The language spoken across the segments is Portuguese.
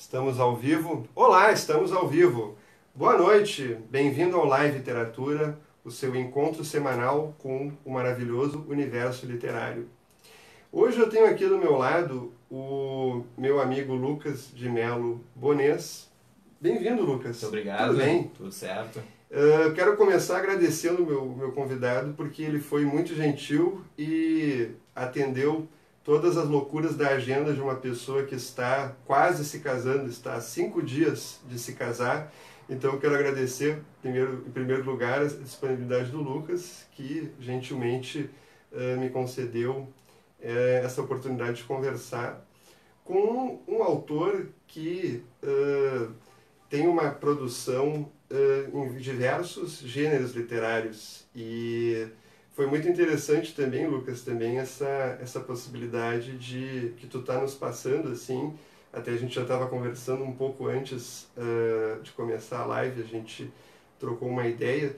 Estamos ao vivo? Olá, estamos ao vivo. Boa noite, bem-vindo ao Live Literatura, o seu encontro semanal com o maravilhoso universo literário. Hoje eu tenho aqui do meu lado o meu amigo Lucas de Melo Bonês. Bem-vindo, Lucas. Muito obrigado. Tudo bem? Tudo certo. Quero começar agradecendo o meu convidado, porque ele foi muito gentil e atendeu todas as loucuras da agenda de uma pessoa que está quase se casando, está há 5 dias de se casar. Então eu quero agradecer, em primeiro lugar, a disponibilidade do Lucas, que gentilmente me concedeu essa oportunidade de conversar com um autor que tem uma produção em diversos gêneros literários. E foi muito interessante também, Lucas, também essa possibilidade de que tu está nos passando, assim, até a gente já estava conversando um pouco antes de começar a live, a gente trocou uma ideia,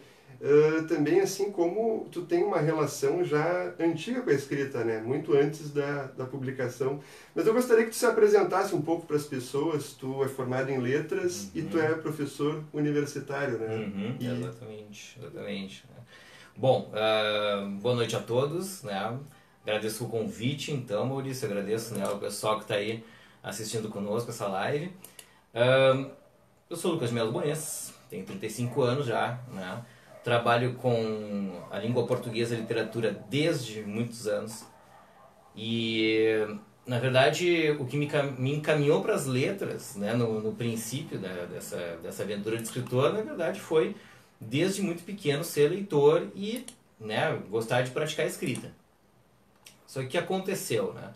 também assim como tu tem uma relação já antiga com a escrita, né? Muito antes da publicação. Mas eu gostaria que tu se apresentasse um pouco para as pessoas. Tu é formado em letras e tu é professor universitário, né? Exatamente. Bom, boa noite a todos, né? Agradeço o convite, então, Maurício, agradeço, né, o pessoal que está aí assistindo conosco essa live. Eu sou Lucas de Melo Bonês, tenho 35 anos já, né? Trabalho com a língua portuguesa e literatura desde muitos anos e, na verdade, o que me encaminhou para as letras, né, no princípio dessa aventura de escritor, na verdade, foi desde muito pequeno ser leitor e, né, gostar de praticar a escrita. Só que o que aconteceu, né?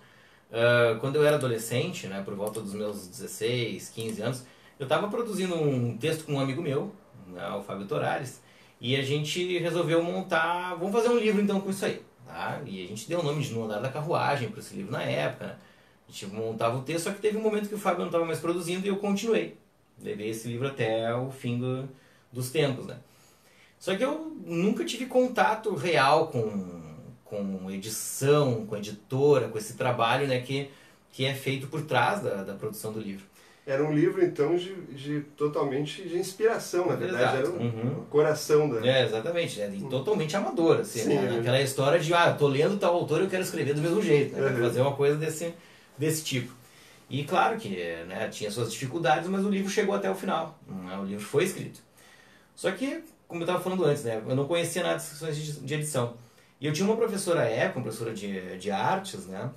Quando eu era adolescente, né, por volta dos meus 16, 15 anos, eu estava produzindo um texto com um amigo meu, né, o Fábio Torares, e a gente resolveu montar, vamos fazer um livro então com isso aí. Tá? E a gente deu o nome de No Andar da Carruagem para esse livro na época, né? A gente montava o texto, só que teve um momento que o Fábio não estava mais produzindo e eu continuei. Levei esse livro até o fim dos tempos, né? Só que eu nunca tive contato real com edição, com editora, com esse trabalho, né, que é feito por trás da produção do livro. Era um livro, então, totalmente de inspiração, na verdade. Exato. Era o coração da... Exatamente. E totalmente amador, assim, Sim, né? Aquela história de, tô lendo tal autor e eu quero escrever do mesmo jeito, né? Quero fazer uma coisa desse tipo. E claro que, né, tinha suas dificuldades, mas o livro chegou até o final. Né? O livro foi escrito. Só que, como eu estava falando antes, né, eu não conhecia nada das questões de edição. E eu tinha uma professora uma professora de artes, né,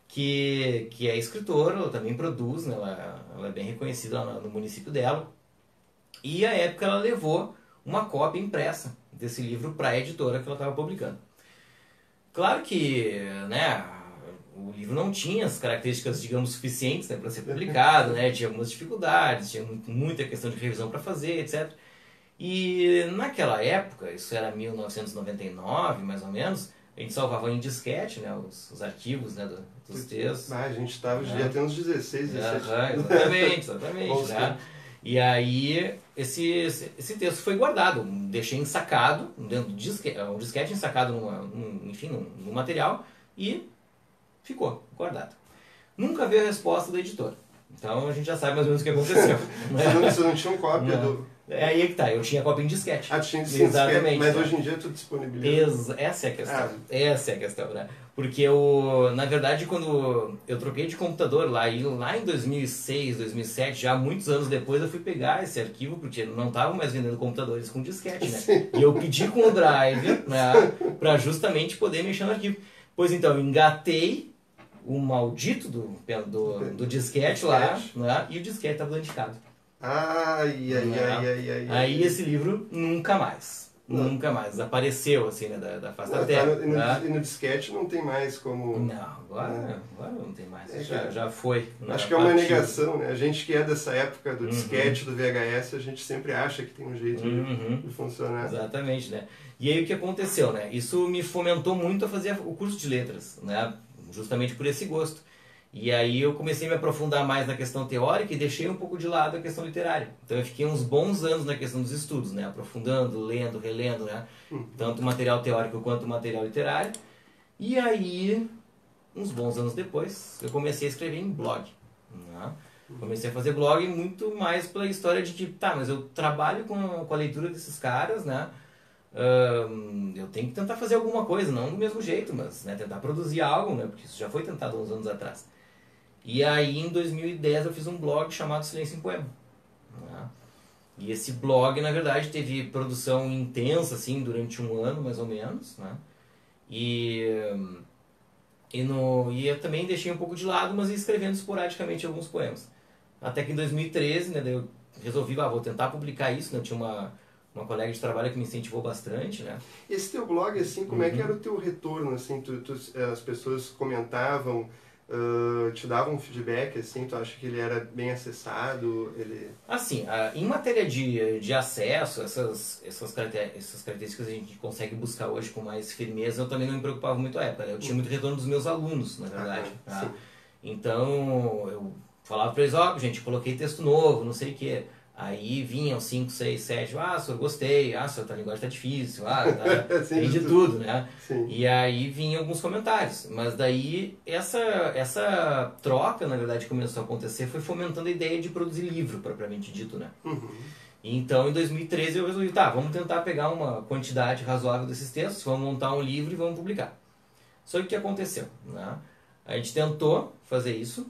que é escritora, ela também produz, né, ela é bem reconhecida no município dela. E à época ela levou uma cópia impressa desse livro para a editora que ela estava publicando. Claro que, né, o livro não tinha as características, digamos, suficientes, né, para ser publicado, né, tinha algumas dificuldades, tinha muita questão de revisão para fazer, etc. E naquela época, isso era 1999 mais ou menos, a gente salvava em disquete, né, os arquivos, né, dos textos. A gente estava já tem uns 16, 17. Exatamente. Né? E aí esse texto foi guardado, deixei ensacado dentro do disquete, um disquete ensacado no material e ficou guardado. Nunca veio a resposta da editora. Então a gente já sabe mais ou menos o que aconteceu. Você não tinha cópia do... É aí que tá, eu tinha cópia em disquete. Tinha exatamente. Mas hoje em dia tu disponibiliza. Essa é a questão. Essa é a questão, né? Porque na verdade, quando eu troquei de computador lá em 2006, 2007, já muitos anos depois, eu fui pegar esse arquivo, porque não estavam mais vendendo computadores com disquete, né? Sim. E eu pedi com o drive, né, para justamente poder mexer no arquivo. Pois então, eu engatei o maldito do disquete lá, né? E o disquete estava danificado. Aí esse livro nunca mais desapareceu, assim, né, da face da terra. E no disquete não tem mais como... Não, agora não tem mais, já foi. Acho que é uma negação, né? A gente que é dessa época do disquete, do VHS, a gente sempre acha que tem um jeito de funcionar. Exatamente, né? E aí o que aconteceu, né? Isso me fomentou muito a fazer o curso de letras, né? Justamente por esse gosto. E aí eu comecei a me aprofundar mais na questão teórica e deixei um pouco de lado a questão literária. Então eu fiquei uns bons anos na questão dos estudos, né? Aprofundando, lendo, relendo, né? Tanto material teórico quanto material literário. E aí, uns bons anos depois, eu comecei a escrever em blog. Né? Comecei a fazer blog muito mais pela história de que, tá, mas eu trabalho com a leitura desses caras, né? Eu tenho que tentar fazer alguma coisa, não do mesmo jeito, mas né, tentar produzir algo, né? Porque isso já foi tentado uns anos atrás. E aí, em 2010, eu fiz um blog chamado Silêncio em Poema. Né? E esse blog, na verdade, teve produção intensa, assim, durante um ano, mais ou menos, né? E eu também deixei um pouco de lado, mas ia escrevendo esporadicamente alguns poemas. Até que em 2013, né, daí eu resolvi, vou tentar publicar isso, né? Eu tinha uma colega de trabalho que me incentivou bastante, né? Esse teu blog, assim, como é que era o teu retorno, assim? As pessoas comentavam, te davam um feedback, assim? Tu acha que ele era bem acessado? Assim, em matéria de acesso, essas características a gente consegue buscar hoje com mais firmeza. Eu também não me preocupava muito à época, né? Eu tinha muito retorno dos meus alunos, na verdade. Tá? Então, eu falava para eles, gente, coloquei texto novo, não sei o quê. Aí vinham 5, 6, 7, senhor, gostei, senhor, a linguagem tá difícil, tem de tudo, né? Sim. E aí vinham alguns comentários. Mas daí, essa troca, na verdade, que começou a acontecer, foi fomentando a ideia de produzir livro, propriamente dito, né? Então, em 2013, eu resolvi, vamos tentar pegar uma quantidade razoável desses textos, vamos montar um livro e vamos publicar. Só que o que aconteceu, né? A gente tentou fazer isso,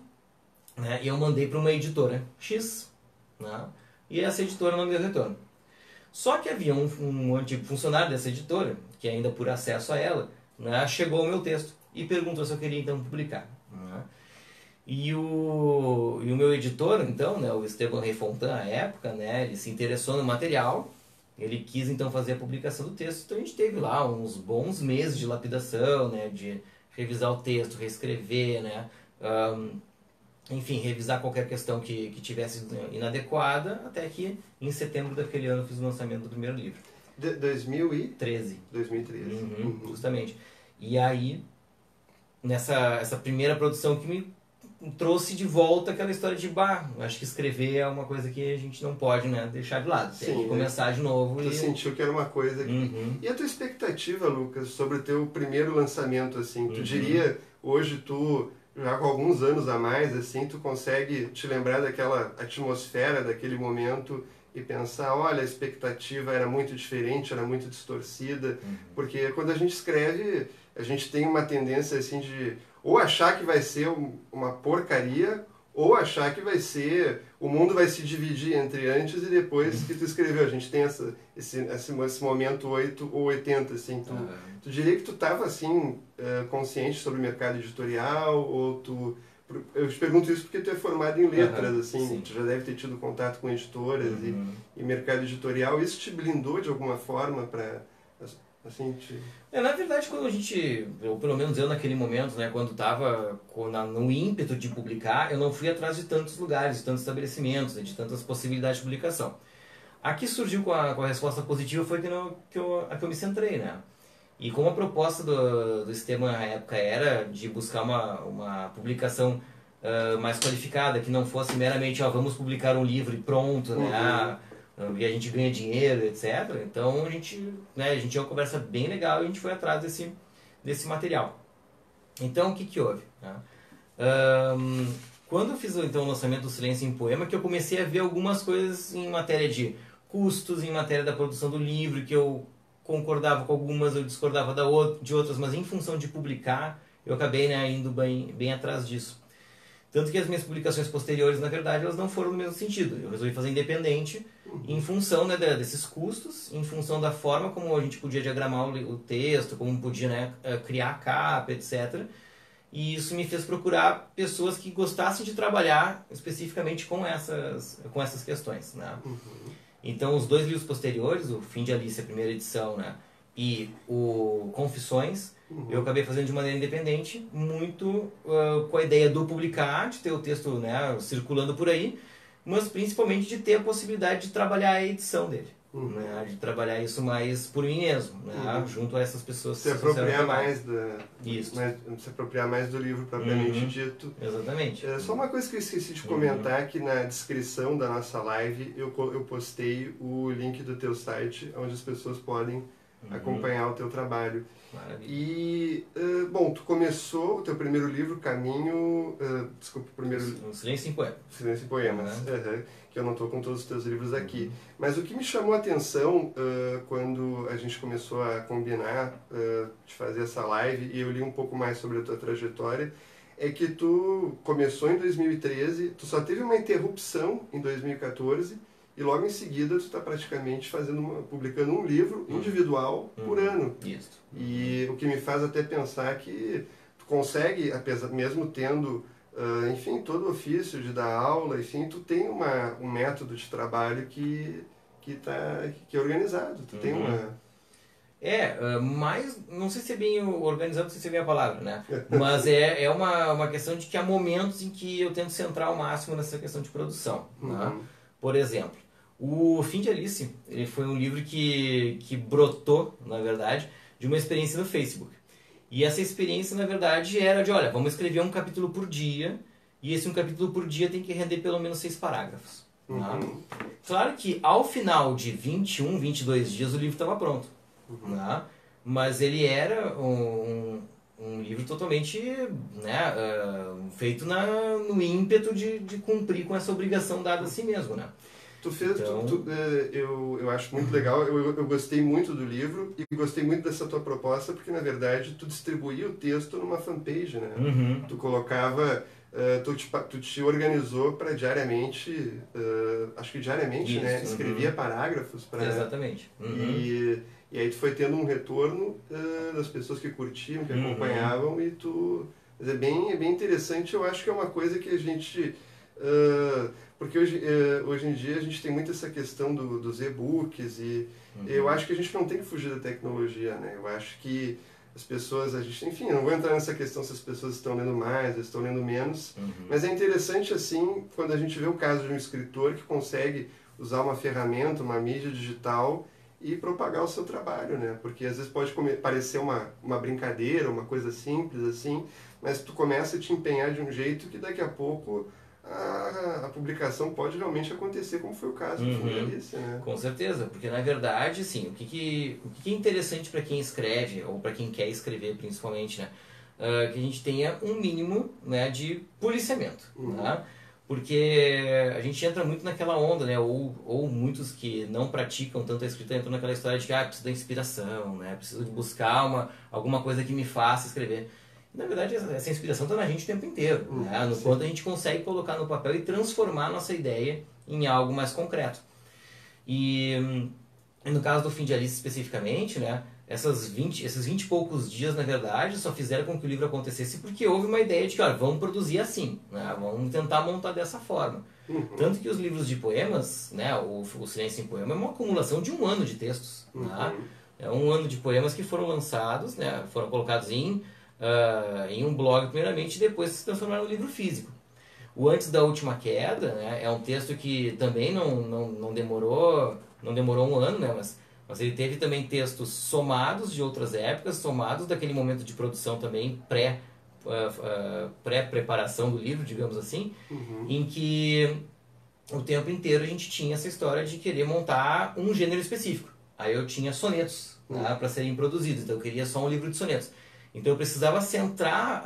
né? E eu mandei para uma editora X, né? E essa editora não me deu retorno. Só que havia um antigo funcionário dessa editora, que ainda por acesso a ela, né, chegou ao meu texto e perguntou se eu queria então publicar. Né? E o meu editor, então, né, o Esteban Reifontan, à época, né, ele se interessou no material, ele quis então fazer a publicação do texto, então a gente teve lá uns bons meses de lapidação, né, de revisar o texto, reescrever, né, enfim, revisar qualquer questão que tivesse inadequada, até que em setembro daquele ano eu fiz o lançamento do primeiro livro. 2013. 2013. Justamente. E aí, essa primeira produção que me trouxe de volta aquela história de, acho que escrever é uma coisa que a gente não pode, né, deixar de lado. Tem que começar de novo. Tu sentiu que era uma coisa que... E a tua expectativa, Lucas, sobre o teu primeiro lançamento, assim? Tu diria, hoje tu... já com alguns anos a mais, assim, tu consegue te lembrar daquela atmosfera, daquele momento e pensar, olha, a expectativa era muito diferente, era muito distorcida, porque quando a gente escreve, a gente tem uma tendência, assim, de ou achar que vai ser uma porcaria, ou achar que vai ser, o mundo vai se dividir entre antes e depois que tu escreveu. A gente tem esse momento 8 ou 80, assim. Tu diria que tu estava, assim, consciente sobre o mercado editorial, ou tu... Eu te pergunto isso porque tu é formado em letras, assim, sim. Tu já deve ter tido contato com editoras e mercado editorial. Isso te blindou de alguma forma para... Assim, na verdade, quando a gente, ou pelo menos eu naquele momento, né, quando estava no ímpeto de publicar, eu não fui atrás de tantos lugares, de tantos estabelecimentos, de tantas possibilidades de publicação. A que surgiu com a resposta positiva foi a que eu me centrei, né? E como a proposta do Esteban na época era de buscar uma publicação mais qualificada, que não fosse meramente, vamos publicar um livro e pronto, né? E a gente ganha dinheiro, etc. Então a gente tinha uma conversa bem legal e a gente foi atrás desse material. Então o que houve? Né? Quando eu fiz então, o lançamento do Silêncio em Poema, que eu comecei a ver algumas coisas em matéria de custos, em matéria da produção do livro, que eu concordava com algumas, eu discordava de outras, mas em função de publicar, eu acabei, né, indo bem atrás disso. Tanto que as minhas publicações posteriores, na verdade, elas não foram no mesmo sentido. Eu resolvi fazer independente em função, né, desses custos, em função da forma como a gente podia diagramar o texto, como podia, né, criar a capa, etc. E isso me fez procurar pessoas que gostassem de trabalhar especificamente com essas questões, né? Então, os dois livros posteriores, o Fim de Alice, a primeira edição, né, e o Confissões, eu acabei fazendo de maneira independente, muito com a ideia do publicar, de ter o texto, né, circulando por aí, mas principalmente de ter a possibilidade de trabalhar a edição dele, né, de trabalhar isso mais por mim mesmo, né, junto a essas pessoas. Se apropriar se apropriar mais do livro propriamente dito. Exatamente. Só uma coisa que eu esqueci de comentar, que na descrição da nossa live eu postei o link do teu site, onde as pessoas podem acompanhar o teu trabalho. Maravilha. E, bom, tu começou o teu primeiro livro, Caminho... desculpa, o primeiro... Um Silêncio em Poema. Silêncio em Poemas, que eu não estou com todos os teus livros aqui. Mas o que me chamou a atenção quando a gente começou a combinar de fazer essa live, e eu li um pouco mais sobre a tua trajetória, é que tu começou em 2013, tu só teve uma interrupção em 2014, e logo em seguida tu está praticamente publicando um livro individual por ano. Isso. E o que me faz até pensar que tu consegue, apesar, mesmo tendo, enfim, todo o ofício de dar aula, enfim, tu tem um método de trabalho que é organizado. Tu tem uma... mas não sei se é bem organizado, não sei se é bem a palavra, né? Mas é uma questão de que há momentos em que eu tento centrar ao máximo nessa questão de produção. Né? Por exemplo, o Fim de Alice, ele foi um livro que brotou, na verdade, de uma experiência no Facebook. E essa experiência, na verdade, era de, olha, vamos escrever um capítulo por dia, e esse um capítulo por dia tem que render pelo menos 6 parágrafos. Né? Claro que ao final de 21, 22 dias o livro estava pronto. Né? Mas ele era um livro totalmente, né, feito no ímpeto de cumprir com essa obrigação dada a si mesmo. Né? Tu fez, então... eu acho muito legal, eu gostei muito do livro e gostei muito dessa tua proposta, porque na verdade tu distribuía o texto numa fanpage, né? Tu colocava, tu te organizou para diariamente, acho que diariamente, isso, né? Escrevia parágrafos para... Exatamente. E aí tu foi tendo um retorno das pessoas que curtiam, que acompanhavam, e tu... Mas é bem interessante, eu acho que é uma coisa que a gente... porque hoje em dia a gente tem muito essa questão dos e-books e eu acho que a gente não tem que fugir da tecnologia, né? Eu acho que as pessoas, enfim, eu não vou entrar nessa questão se as pessoas estão lendo mais, estão lendo menos, mas é interessante assim, quando a gente vê o caso de um escritor que consegue usar uma ferramenta, uma mídia digital e propagar o seu trabalho, né? Porque às vezes pode parecer uma brincadeira, uma coisa simples assim, mas tu começa a te empenhar de um jeito que daqui a pouco a publicação pode realmente acontecer, como foi o caso do Fim de Alice, né? Com certeza, porque na verdade, sim, o que é interessante para quem escreve, ou para quem quer escrever principalmente, né? Que a gente tenha um mínimo, né, de policiamento, né? Porque a gente entra muito naquela onda, né? Ou muitos que não praticam tanto a escrita entram naquela história de que preciso da inspiração, né? Preciso de buscar alguma coisa que me faça escrever. Na verdade, essa inspiração está na gente o tempo inteiro, né? No quanto a gente consegue colocar no papel e transformar a nossa ideia em algo mais concreto. E no caso do Fim de Alice especificamente, né? Esses 20 e poucos dias, na verdade, só fizeram com que o livro acontecesse porque houve uma ideia de que, olha, vamos produzir assim, né? Vamos tentar montar dessa forma. Tanto que os livros de poemas, né? O Silêncio em Poema é uma acumulação de um ano de textos. Né? É um ano de poemas que foram lançados, né? Foram colocados em um blog primeiramente e depois se transformaram no livro físico. O Antes da Última Queda, né, é um texto que também não demorou um ano, né, mas ele teve também textos somados de outras épocas, somados daquele momento de produção também pré-preparação do livro, digamos assim, em que o tempo inteiro a gente tinha essa história de querer montar um gênero específico. Aí eu tinha sonetos, né, para serem produzidos, então eu queria só um livro de sonetos. Então eu precisava centrar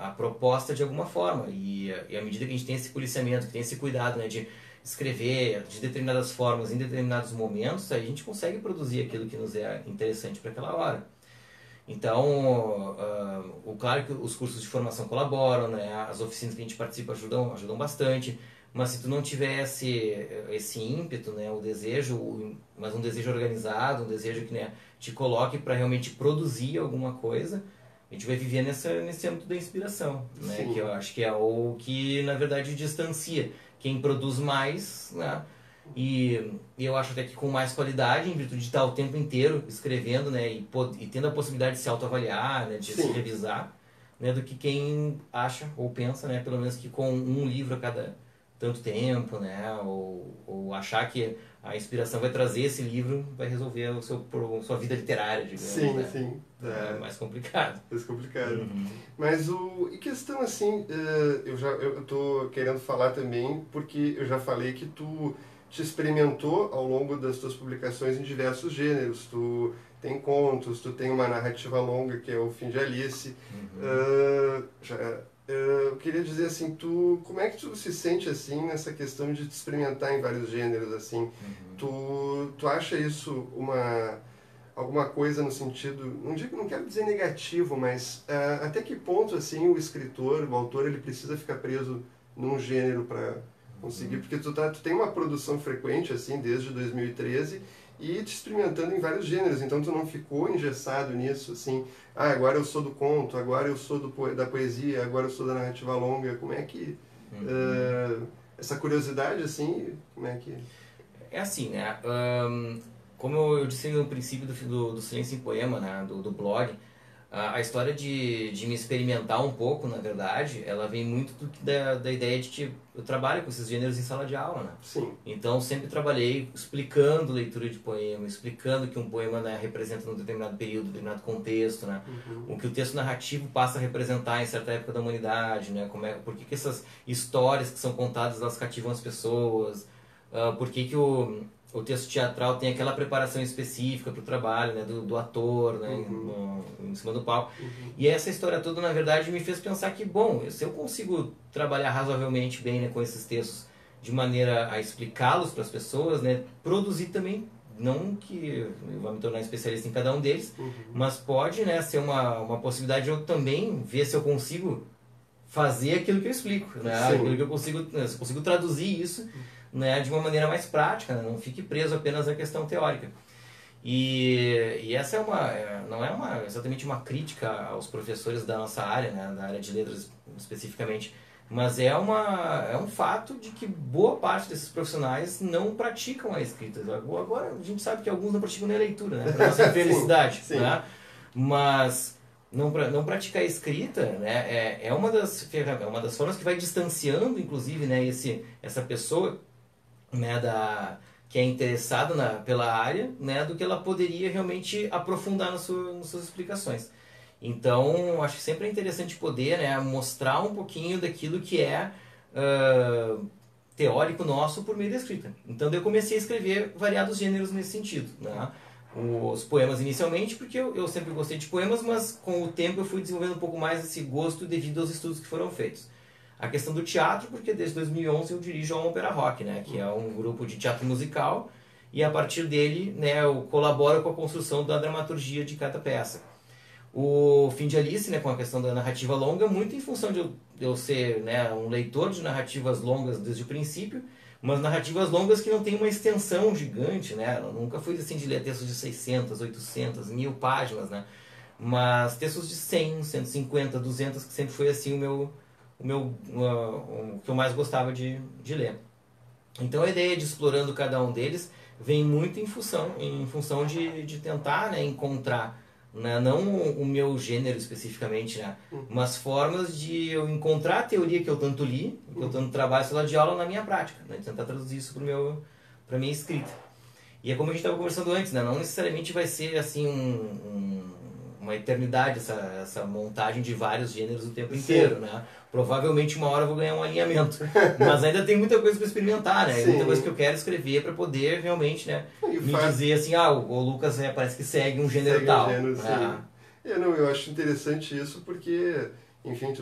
a proposta de alguma forma. E à medida que a gente tem esse policiamento, que tem esse cuidado, né, de escrever de determinadas formas, em determinados momentos, aí a gente consegue produzir aquilo que nos é interessante para aquela hora. Então, claro que os cursos de formação colaboram, né, as oficinas que a gente participa ajudam bastante. Mas se tu não tivesse esse ímpeto, né, o desejo, mas um desejo organizado, um desejo que, né, te coloque para realmente produzir alguma coisa, a gente vai viver nesse âmbito da inspiração, né, que eu acho que é o que na verdade distancia quem produz mais, né, e eu acho até que com mais qualidade, em virtude de estar o tempo inteiro escrevendo, né, e tendo a possibilidade de se autoavaliar, né, de se revisar, né, do que quem acha ou pensa, né, pelo menos que com um livro a cada tanto tempo, né? Ou achar que a inspiração vai trazer esse livro, vai resolver sua vida literária, digamos. Né? É mais complicado. Mais complicado. Mas em questão assim, eu tô querendo falar também, porque eu já falei que tu te experimentou ao longo das tuas publicações em diversos gêneros. Tu tem contos, tu tem uma narrativa longa que é o Fim de Alice. Eu queria dizer assim, como é que tu se sente assim nessa questão de te experimentar em vários gêneros assim? Tu acha isso alguma coisa no sentido, não quero dizer negativo, mas até que ponto assim o escritor, o autor, ele precisa ficar preso num gênero para conseguir, porque tu tem uma produção frequente assim desde 2013 e te experimentando em vários gêneros, então tu não ficou engessado nisso, assim, agora eu sou do conto, agora eu sou da poesia, agora eu sou da narrativa longa. Como é que essa curiosidade, assim, como é que... É assim, né, como eu disse no princípio do Silêncio em Poema, né, do blog, a história de me experimentar um pouco, na verdade, ela vem muito da ideia de que eu trabalho com esses gêneros em sala de aula, né? Sim. Então, sempre trabalhei explicando leitura de poema, explicando que um poema, né, representa um determinado período, um determinado contexto, né? O que o texto narrativo passa a representar em certa época da humanidade, né? Por que essas histórias que são contadas, elas cativam as pessoas, por que o texto teatral tem aquela preparação específica para o trabalho, né, do ator, né, em cima do palco. E essa história toda, na verdade, me fez pensar que, bom, se eu consigo trabalhar razoavelmente bem, né, com esses textos de maneira a explicá-los para as pessoas, né, produzir também, não que eu vá me tornar especialista em cada um deles, mas pode, né, ser uma possibilidade de eu também ver se eu consigo fazer aquilo que eu explico, né, aquilo que eu consigo traduzir isso, né, de uma maneira mais prática, né? Não fique preso apenas à questão teórica. E essa não é exatamente uma crítica aos professores da nossa área, né, da área de letras especificamente, mas é um fato de que boa parte desses profissionais não praticam a escrita. Agora a gente sabe que alguns não praticam nem a leitura, né, para nossa infelicidade, sim. Né? Mas não praticar a escrita, né, é uma das formas que vai distanciando, inclusive, né, essa pessoa, né, que é interessada pela área, né, do que ela poderia realmente aprofundar nas suas explicações. Então, acho que sempre é interessante poder, né, mostrar um pouquinho daquilo que é teórico nosso por meio da escrita. Então, eu comecei a escrever variados gêneros nesse sentido, né? Os poemas inicialmente, porque eu sempre gostei de poemas, mas com o tempo eu fui desenvolvendo um pouco mais esse gosto devido aos estudos que foram feitos. A questão do teatro, porque desde 2011 eu dirijo a Opera Rock, né, que é um grupo de teatro musical, e a partir dele, né, eu colaboro com a construção da dramaturgia de cada peça. O Fim de Alice, né, com a questão da narrativa longa, muito em função de eu ser, né, um leitor de narrativas longas desde o princípio, mas narrativas longas que não tem uma extensão gigante, né, eu nunca fui assim de ler textos de 600, 800, 1000 páginas, né, mas textos de 100, 150, 200, que sempre foi assim o que eu mais gostava de ler. Então a ideia de explorando cada um deles vem muito em função de tentar, né, encontrar, né, não o meu gênero especificamente, né, mas formas de eu encontrar a teoria que eu tanto li, que eu tanto trabalho em sala de aula na minha prática, né, de tentar traduzir isso para a minha escrita. E é como a gente estava conversando antes, né, não necessariamente vai ser assim uma eternidade essa montagem de vários gêneros o tempo inteiro, né? Provavelmente uma hora eu vou ganhar um alinhamento, mas ainda tem muita coisa para experimentar, né? Muita coisa que eu quero escrever para poder realmente, né, dizer assim, o Lucas parece que segue um gênero tal. Eu acho interessante isso porque, enfim,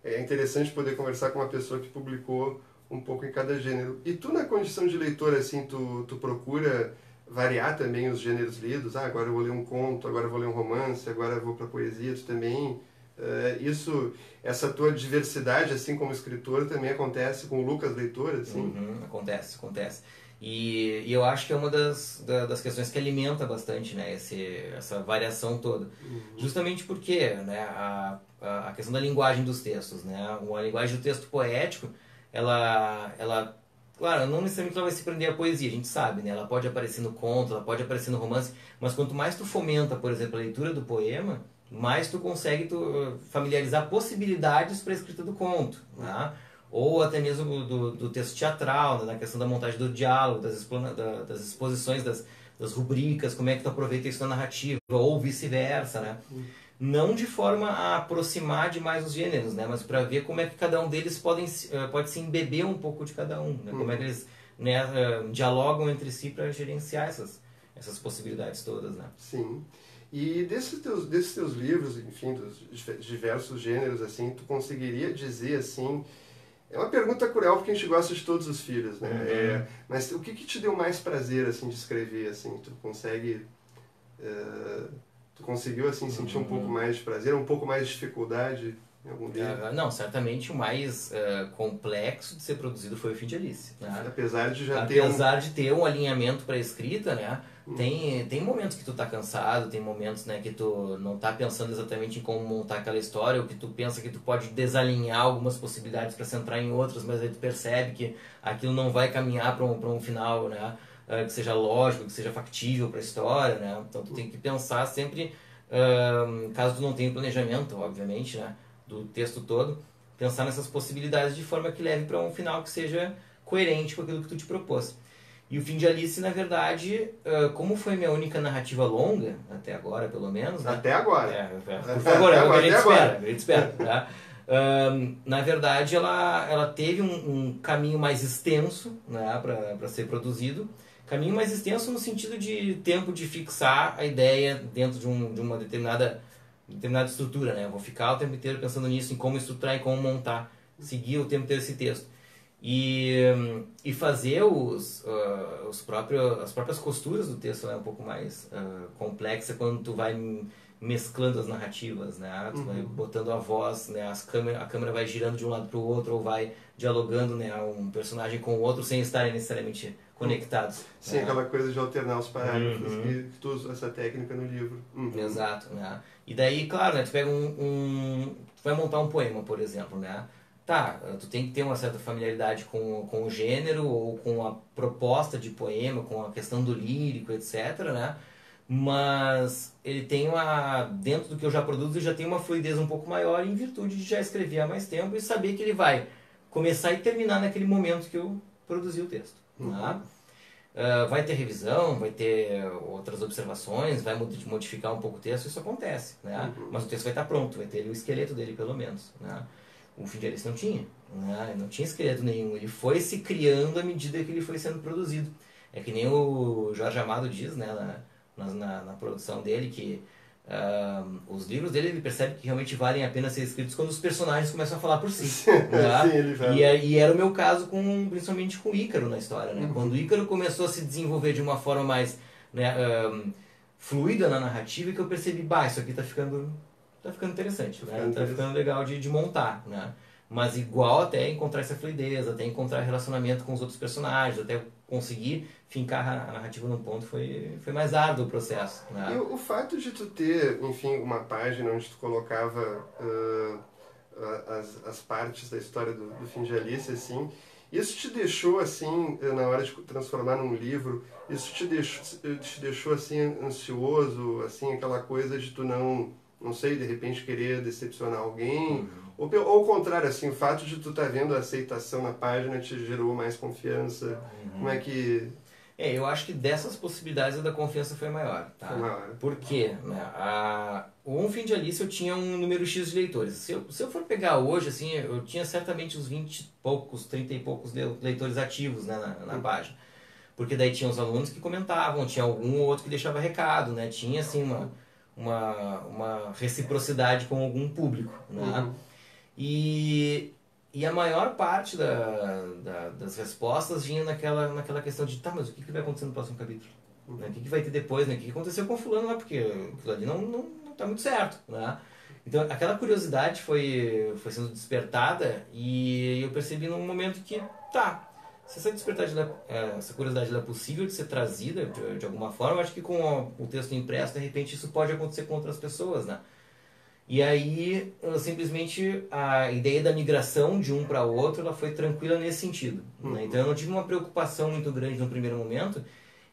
é interessante poder conversar com uma pessoa que publicou um pouco em cada gênero. E tu, na condição de leitor, assim, tu procura variar também os gêneros lidos? Agora eu vou ler um conto, agora eu vou ler um romance, agora eu vou para poesia. Tu também... essa tua diversidade, assim, como escritor, também acontece com o Lucas leitor, assim? Acontece. E eu acho que é uma das questões que alimenta bastante, né, essa variação toda. Justamente porque, né, a questão da linguagem dos textos, né, a linguagem do texto poético, ela claro, não necessariamente ela vai se prender à poesia, a gente sabe, né? Ela pode aparecer no conto, ela pode aparecer no romance, mas quanto mais tu fomenta, por exemplo, a leitura do poema, mais tu consegue familiarizar possibilidades para a escrita do conto, né? Ou até mesmo do texto teatral, né? Na questão da montagem do diálogo, das exposições, das rubricas, como é que tu aproveita isso na narrativa, ou vice-versa, né? Não de forma a aproximar demais os gêneros, né? Mas para ver como é que cada um deles pode se embeber um pouco de cada um, né? Como é que eles né, dialogam entre si para gerenciar essas possibilidades todas, né? Sim. E desses teus livros, enfim, dos diversos gêneros, assim, tu conseguiria dizer, assim... É uma pergunta cruel porque a gente gosta de todos os filhos, né? Uhum. Mas o que te deu mais prazer, assim, de escrever, assim? Tu consegue... tu conseguiu, assim, sentir um pouco mais de prazer, um pouco mais de dificuldade em algum livro? Não, certamente o mais complexo de ser produzido foi o Fim de Alice, né? Apesar de de ter um alinhamento para a escrita, né? Tem momentos que tu tá cansado, tem momentos, né, que tu não tá pensando exatamente em como montar aquela história, ou que tu pensa que tu pode desalinhar algumas possibilidades para centrar em outras, mas aí tu percebe que aquilo não vai caminhar para um final, né, que seja lógico, que seja factível para a história, né? Então tu tem que pensar sempre, caso tu não tenha planejamento, obviamente, né, do texto todo, pensar nessas possibilidades de forma que leve para um final que seja coerente com aquilo que tu te propôs. E o Fim de Alice, na verdade, como foi minha única narrativa longa, até agora pelo menos... Né? Até agora. Por favor, é o que a gente espera. Tá? Na verdade, ela teve um caminho mais extenso, né, para ser produzido. Caminho mais extenso no sentido de tempo de fixar a ideia dentro de uma determinada estrutura. Né? Eu vou ficar o tempo inteiro pensando nisso, em como estruturar e como montar, seguir o tempo inteiro esse texto. E fazer as próprias costuras do texto, né, um pouco mais complexa quando tu vai mesclando as narrativas, né? Tu vai botando a voz, né? A câmera vai girando de um lado para o outro, ou vai dialogando, né, um personagem com o outro sem estarem necessariamente conectados. Sim, né? Aquela coisa de alternar os parágrafos, que tu usa essa técnica no livro. Exato, né? E daí, claro, né, tu pega tu vai montar um poema, por exemplo, né? Tá, tu tem que ter uma certa familiaridade com o gênero ou com a proposta de poema, com a questão do lírico, etc, né? Mas ele tem dentro do que eu já produzo, ele já tem uma fluidez um pouco maior em virtude de já escrever há mais tempo e saber que ele vai começar e terminar naquele momento que eu produzi o texto. Né? Vai ter revisão, vai ter outras observações, vai modificar um pouco o texto, isso acontece, né? Mas o texto vai estar pronto, vai ter o esqueleto dele pelo menos, né? O Fim de Alice não tinha, né? Não tinha esqueleto nenhum, ele foi se criando à medida que ele foi sendo produzido. É que nem o Jorge Amado diz, né, na produção dele, que os livros dele, ele percebe que realmente valem a pena ser escritos quando os personagens começam a falar por si. Né? Sim, ele fala. E era o meu caso principalmente com o Ícaro na história. Né? Quando o Ícaro começou a se desenvolver de uma forma mais, né, fluida na narrativa, que eu percebi, isso aqui tá ficando interessante, né? Tá ficando legal de montar, né? Mas igual até encontrar essa fluidez, até encontrar relacionamento com os outros personagens, até conseguir fincar a narrativa num ponto, foi mais árduo o processo. Né? E o fato de tu ter, enfim, uma página onde tu colocava as partes da história do Fim de Alice, assim, isso te deixou, assim, na hora de transformar num livro, isso te deixou assim, ansioso, assim, aquela coisa de tu não sei, de repente querer decepcionar alguém, ou ao contrário, assim, o fato de tu estar vendo a aceitação na página te gerou mais confiança, como é que... Eu acho que dessas possibilidades a da confiança foi maior, tá? Foi maior. Por quê? O Um Fim de Alice eu tinha um número X de leitores. Se eu for pegar hoje, assim, eu tinha certamente uns 20 e poucos, 30 e poucos leitores ativos, né, na página. Porque daí tinha os alunos que comentavam, tinha algum ou outro que deixava recado, né? Tinha, assim, uma reciprocidade com algum público, né? E a maior parte das respostas vinha naquela questão de, tá, mas o que vai acontecer no próximo capítulo? Né? O que vai ter depois? Né? O que aconteceu com o fulano lá? Porque aquilo ali não tá muito certo, né? Então, aquela curiosidade foi sendo despertada e eu percebi num momento que, se essa curiosidade é possível de ser trazida de alguma forma, eu acho que com o texto impresso, de repente, isso pode acontecer com outras pessoas, né? E aí, simplesmente, a ideia da migração de um para o outro, ela foi tranquila nesse sentido. Né? Então, eu não tive uma preocupação muito grande no primeiro momento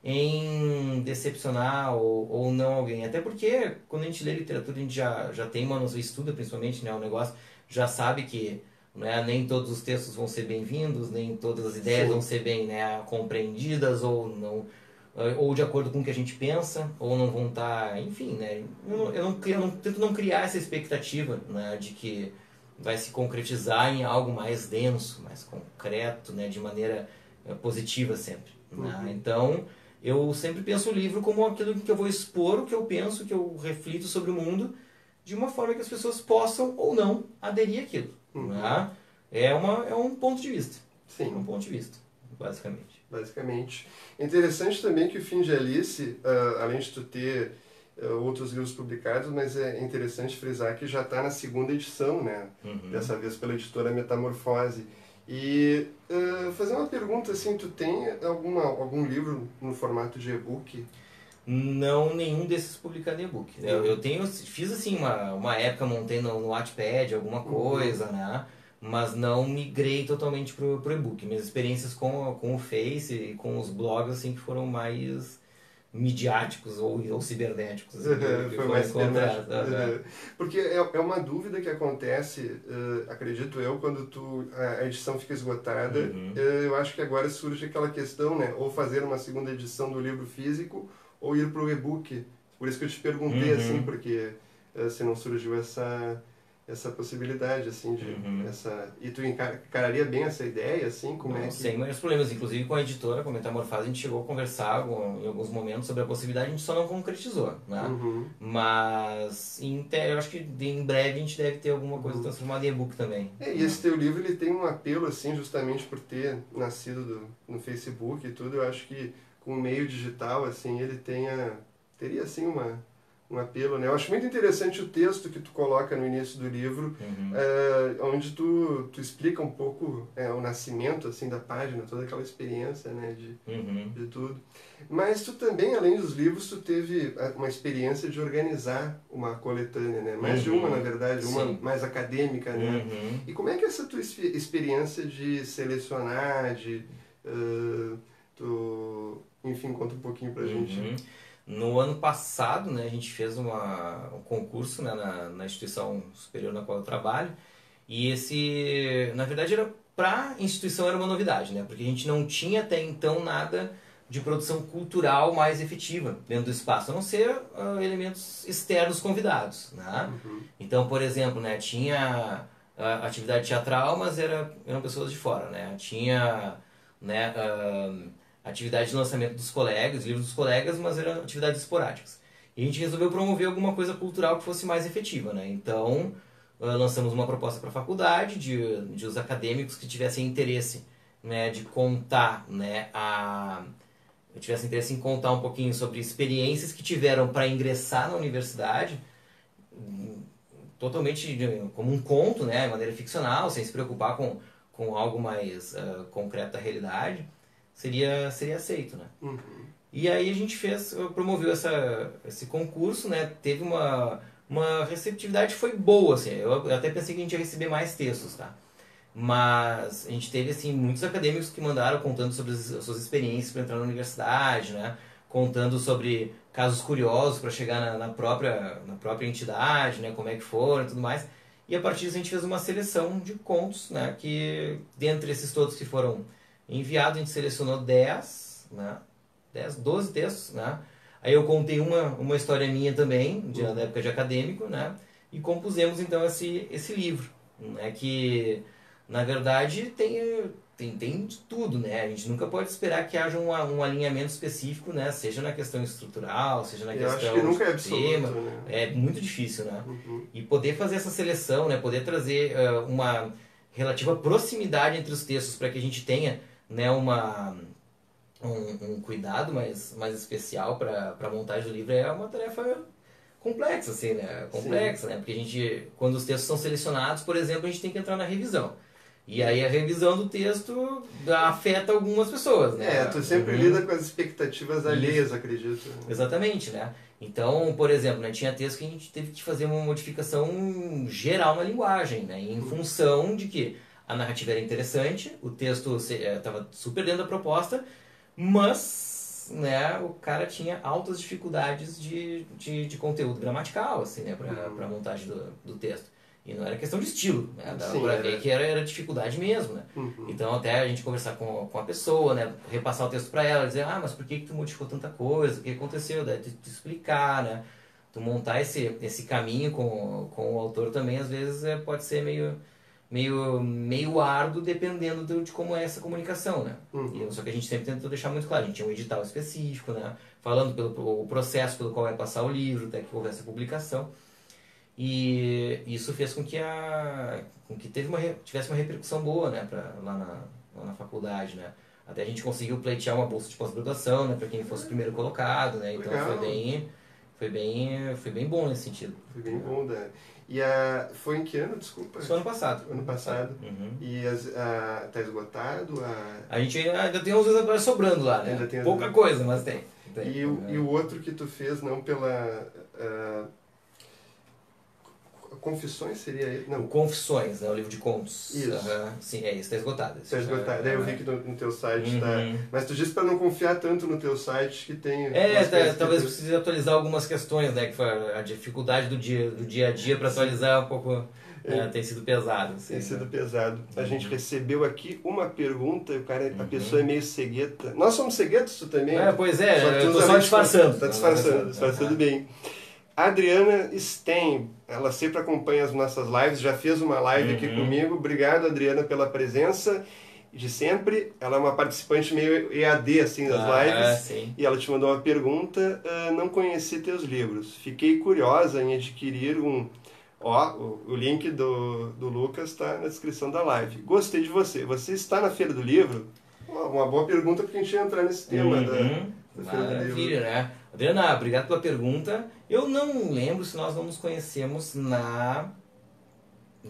em decepcionar ou não alguém. Até porque, quando a gente lê literatura, a gente já tem uma noção, estuda principalmente, né, o negócio, já sabe que, né, nem todos os textos vão ser bem-vindos, nem todas as ideias vão ser bem, né, compreendidas ou não... ou de acordo com o que a gente pensa, ou não vão estar, enfim, né? Eu tento não criar essa expectativa, né, de que vai se concretizar em algo mais denso, mais concreto, né, de maneira positiva sempre. Né? Então, eu sempre penso o livro como aquilo que eu vou expor, o que eu penso, que eu reflito sobre o mundo, de uma forma que as pessoas possam ou não aderir àquilo. Né? É um ponto de vista. Sim. É um ponto de vista, basicamente. Basicamente. Interessante também que o Fim de Alice, além de tu ter outros livros publicados, mas é interessante frisar que já está na segunda edição, né? Dessa vez pela editora Metamorfose. E fazer uma pergunta assim, tu tem algum livro no formato de e-book? Não, nenhum desses publicado em e-book. Fiz assim, uma época, montei no Wattpad alguma coisa, né? Mas não migrei totalmente pro e-book. Minhas experiências com o Face e com os blogs, assim, que foram mais midiáticos ou cibernéticos. Assim, que Foi mais cibernético. Uhum. Porque é uma dúvida que acontece, acredito eu, quando a edição fica esgotada. Eu acho que agora surge aquela questão, né? Ou fazer uma segunda edição do livro físico ou ir para o e-book. Por isso que eu te perguntei, assim, porque se não surgiu essa possibilidade, assim, de e tu encararia bem essa ideia, assim, como é que... Sem maiores problemas, inclusive com a editora, com a Metamorfose, a gente chegou a conversar em alguns momentos sobre a possibilidade, a gente só não concretizou, né? Mas eu acho que em breve a gente deve ter alguma coisa transformada em e-book também. E esse teu livro, ele tem um apelo, assim, justamente por ter nascido no Facebook e tudo, eu acho que com o meio digital, assim, ele teria, assim, um apelo, né? Eu acho muito interessante o texto que tu coloca no início do livro, onde tu explica um pouco o nascimento, assim, da página, toda aquela experiência, né, de tudo. Mas tu também, além dos livros, tu teve uma experiência de organizar uma coletânea, né? Mais de uma, na verdade, uma mais acadêmica, né? E como é que é essa tua experiência de selecionar, enfim, conta um pouquinho pra gente. No ano passado, né, a gente fez um concurso, né, na instituição superior na qual eu trabalho, e na verdade, para a instituição era uma novidade, né, porque a gente não tinha até então nada de produção cultural mais efetiva dentro do espaço, a não ser elementos externos convidados, né? Então, por exemplo, né, tinha atividade teatral, mas eram pessoas de fora, né, tinha, né, atividade de lançamento dos colegas, livros dos colegas, mas eram atividades esporádicas. E a gente resolveu promover alguma coisa cultural que fosse mais efetiva, né? Então, lançamos uma proposta para a faculdade de os acadêmicos que tivessem interesse, né, de contar, né, tivessem interesse em contar um pouquinho sobre experiências que tiveram para ingressar na universidade, totalmente como um conto, né, de maneira ficcional, sem se preocupar com algo mais concreto da realidade. Seria aceito, né? E aí a gente promoveu esse concurso, né? Teve uma receptividade, foi boa, assim. Eu até pensei que a gente ia receber mais textos, tá? Mas a gente teve, assim, muitos acadêmicos que mandaram contando sobre as suas experiências para entrar na universidade, né? Contando sobre casos curiosos para chegar na própria entidade, né? Como é que foram e tudo mais. E a partir disso a gente fez uma seleção de contos, né? Que dentre esses todos que foram enviado, a gente selecionou 10, né? 12 textos, né? Aí eu contei uma história minha também, da época de acadêmico, né? E compusemos então esse livro, né? Que na verdade tem de tudo, né? A gente nunca pode esperar que haja um alinhamento específico, né? Seja na questão estrutural, seja na questão acho que nunca é tema. absoluto, né? É muito difícil, né? E poder fazer essa seleção, né? Poder trazer uma relativa proximidade entre os textos para que a gente tenha, né, um cuidado mais especial para a montagem do livro é uma tarefa complexa, assim, né? Complexa, né? Porque a gente, quando os textos são selecionados, por exemplo, a gente tem que entrar na revisão. E aí a revisão do texto afeta algumas pessoas, né? Tu sempre lida com as expectativas alheias, acredito. Exatamente, né? Então, por exemplo, né, tinha texto que a gente teve que fazer uma modificação geral na linguagem, né? Em função de que a narrativa era interessante, o texto estava super dentro da proposta, mas, né, o cara tinha altas dificuldades de conteúdo gramatical, assim, né, para a montagem do texto. E não era questão de estilo, né? Dava pra ver que era dificuldade mesmo, né? Então até a gente conversar com a pessoa, né? Repassar o texto para ela, dizer, mas por que tu modificou tanta coisa? O que aconteceu? Daí tu explicar, né? Tu montar esse caminho com o autor também, às vezes, pode ser meio árduo dependendo de como é essa comunicação, né? Só que a gente sempre tentou deixar muito claro, a gente tinha um edital específico, né? Falando o processo pelo qual vai passar o livro, até que houvesse a publicação. E isso fez com que tivesse uma repercussão boa, né? Lá na faculdade, né? Até a gente conseguiu pleitear uma bolsa de pós-graduação, né? Para quem fosse o primeiro colocado, né? Então Legal. foi bem bom nesse sentido. Foi bem bom, né? E foi em que ano, desculpa? Isso ano passado. Ano passado. E tá esgotado? A gente ainda tem uns exemplares sobrando lá, né? Ainda tem pouca coisa, mas tem. E o outro que tu fez, não pela... Confissões seria ele? Não. O Confissões, né? O livro de contos. Isso. Sim, esse está esgotado. Está esgotado. Daí eu vi que no teu site está... Mas tu disse para não confiar tanto no teu site que tem... Talvez precise atualizar algumas questões, né? Que foi a dificuldade do dia a dia para atualizar um pouco... tem sido pesado. Tem sido pesado. A gente recebeu aqui uma pergunta, a pessoa é meio cegueta. Nós somos ceguetos, tu também? Pois é, eu estou só disfarçando. Está disfarçando bem. A Adriana Stein, ela sempre acompanha as nossas lives, já fez uma live aqui comigo. Obrigado, Adriana, pela presença de sempre. Ela é uma participante meio EAD, assim, das lives. Sim. E ela te mandou uma pergunta. Não conheci teus livros. Fiquei curiosa em adquirir um... o link do Lucas está na descrição da live. Gostei de você. Você está na Feira do Livro? Uma boa pergunta porque a gente ia entrar nesse tema da Feira do Livro. Maravilha, né? Adriana, obrigado pela pergunta. Eu não lembro se nós não nos conhecemos no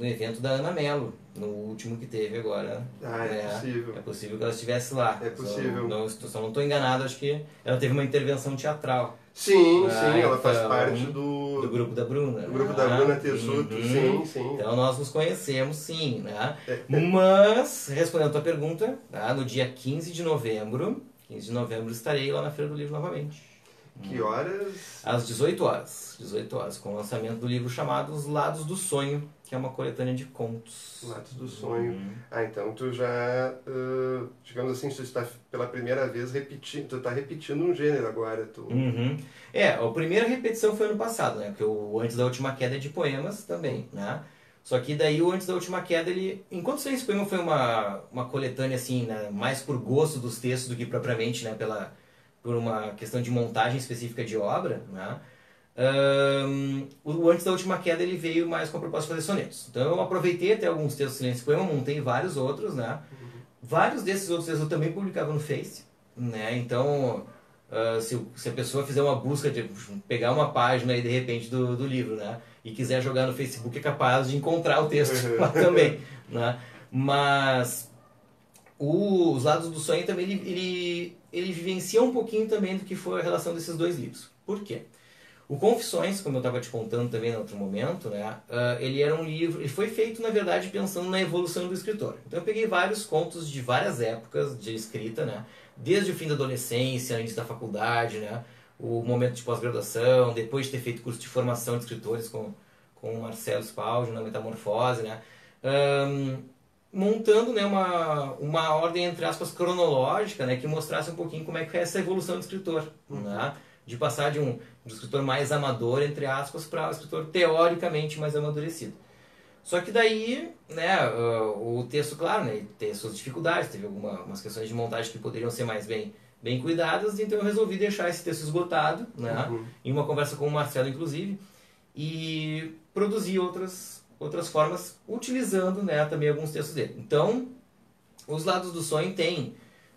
evento da Ana Mello, no último que teve agora. É possível. É possível que ela estivesse lá. É possível. Só não estou enganado, acho que ela teve uma intervenção teatral. Sim, ela faz parte do grupo da Bruna. Do grupo da Bruna Tessuto, sim. Então nós nos conhecemos, sim, né? Mas, respondendo a tua pergunta, no dia 15 de novembro estarei lá na Feira do Livro novamente. Que horas? Às 18 horas, com o lançamento do livro chamado Os Lados do Sonho, que é uma coletânea de contos. Lados do Sonho. Então tu já, digamos assim, tu está pela primeira vez repetindo, tu está repetindo um gênero agora. A primeira repetição foi ano passado, né? Porque o Antes da Última Queda é de poemas também, né? Só que daí o Antes da Última Queda, enquanto esse poema foi uma coletânea assim, né, mais por gosto dos textos do que propriamente, né, por uma questão de montagem específica de obra, né? O Antes da Última Queda ele veio mais com a proposta de fazer sonetos. Então eu aproveitei até alguns textos nesse poema, montei vários outros, né? Vários desses outros textos eu também publicava no Face, né? Então se a pessoa fizer uma busca de pegar uma página aí de repente do livro, né? E quiser jogar no Facebook, é capaz de encontrar o texto lá também, né? Mas Os Lados do Sonho também ele vivencia um pouquinho também do que foi a relação desses dois livros. Por quê? O Confissões, como eu estava te contando também em outro momento, né, ele era um livro, ele foi feito na verdade pensando na evolução do escritor. Então eu peguei vários contos de várias épocas de escrita, né, desde o fim da adolescência, início da faculdade, né, o momento de pós-graduação, depois de ter feito curso de formação de escritores com o Marcelo Spaldi na Metamorfose, né, montando, né, uma ordem, entre aspas, cronológica, né, que mostrasse um pouquinho como é que foi essa evolução do escritor, né, de passar de um escritor mais amador, entre aspas, para um escritor teoricamente mais amadurecido. Só que daí, né, o texto, claro, né, tem suas dificuldades, teve algumas questões de montagem que poderiam ser mais bem cuidadas, então eu resolvi deixar esse texto esgotado, né, em uma conversa com o Marcelo, inclusive, e produzir outras formas, utilizando, né, também alguns textos dele. Então, Os Lados do Sonho tem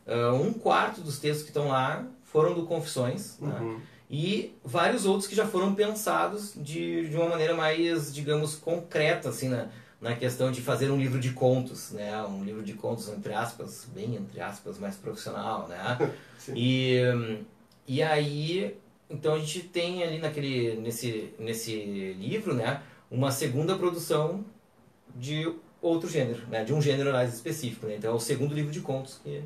1/4 dos textos que estão lá foram do Confissões, né? E vários outros que já foram pensados de uma maneira mais, digamos, concreta, assim, na questão de fazer um livro de contos, né? Um livro de contos, entre aspas, bem entre aspas, mais profissional, né? E aí, então a gente tem ali nesse livro, né, uma segunda produção de outro gênero, né, de um gênero mais específico, né? Então é o segundo livro de contos que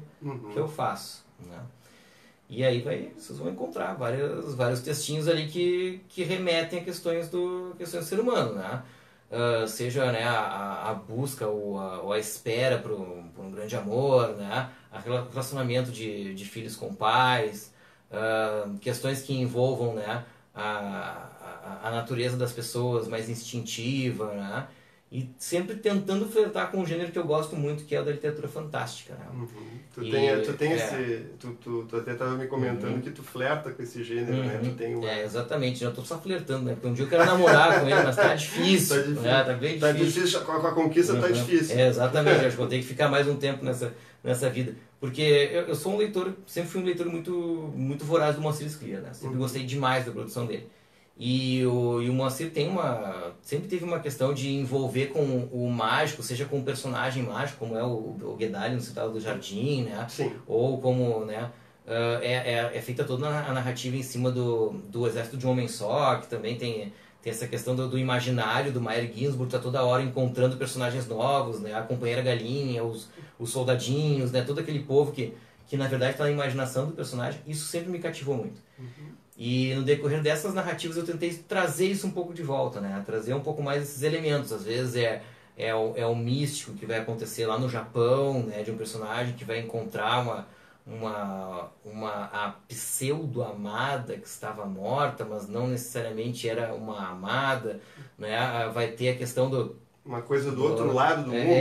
eu faço, né? E aí vocês vão encontrar vários textinhos ali que remetem a questões do ser humano, né? Seja, né, a busca ou a espera por um grande amor, né? O relacionamento de filhos com pais, questões que envolvam, né, a natureza das pessoas mais instintiva, né? e sempre tentando flertar com um gênero que eu gosto muito, que é o da literatura fantástica, né? Tu até estava me comentando que tu flerta com esse gênero, né? Tu tem uma... exatamente, eu tô só flertando, né? Porque um dia eu quero namorar com ele, mas tá difícil. Tá difícil, né? Tá bem difícil. Tá difícil, com a conquista tá difícil. Exatamente, acho que vou ter que ficar mais um tempo nessa vida. Porque eu sou um leitor, sempre fui um leitor muito voraz do Moacir Sclia, né? Sempre gostei demais da produção dele. E o Moacir sempre teve uma questão de envolver com o mágico, seja com um personagem mágico, como é o Guedalho no Cidade do Jardim, né? Sim. Ou como, né? É feita toda a narrativa em cima do Exército de um Homem Só, que também tem essa questão do imaginário do Meyer Ginsburg, tá toda hora encontrando personagens novos, né? A Companheira Galinha, os soldadinhos, né? Todo aquele povo que na verdade está na imaginação do personagem. Isso sempre me cativou muito. E no decorrer dessas narrativas eu tentei trazer isso um pouco de volta, né? Trazer um pouco mais esses elementos. Às vezes é o místico que vai acontecer lá no Japão, né? De um personagem que vai encontrar a pseudo-amada que estava morta, mas não necessariamente era uma amada, né? Vai ter a questão uma coisa do outro lado do mundo.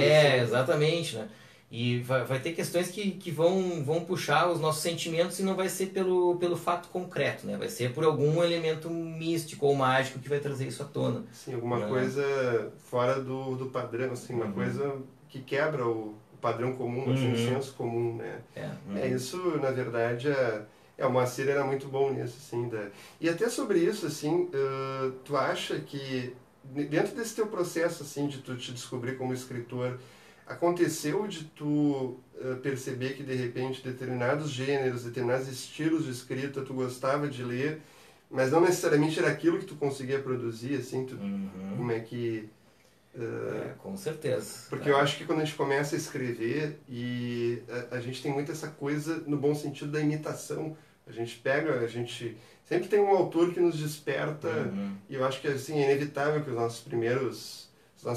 Exatamente, né? E vai ter questões que vão puxar os nossos sentimentos e não vai ser pelo fato concreto, né? Vai ser por algum elemento místico ou mágico que vai trazer isso à tona. Sim, alguma coisa fora do padrão, assim, uma coisa que quebra o padrão comum, assim, o senso comum, né? Isso, na verdade, o Moacir era muito bom nisso, assim. E até sobre isso, assim, tu acha que dentro desse teu processo, assim, de tu te descobrir como escritor, aconteceu de tu perceber que de repente determinados gêneros, determinados estilos de escrita tu gostava de ler, mas não necessariamente era aquilo que tu conseguia produzir, assim, como é que... com certeza. Porque eu acho que quando a gente começa a escrever, e a gente tem muito essa coisa, no bom sentido, da imitação. A gente sempre tem um autor que nos desperta, e eu acho que assim, é inevitável que as nossas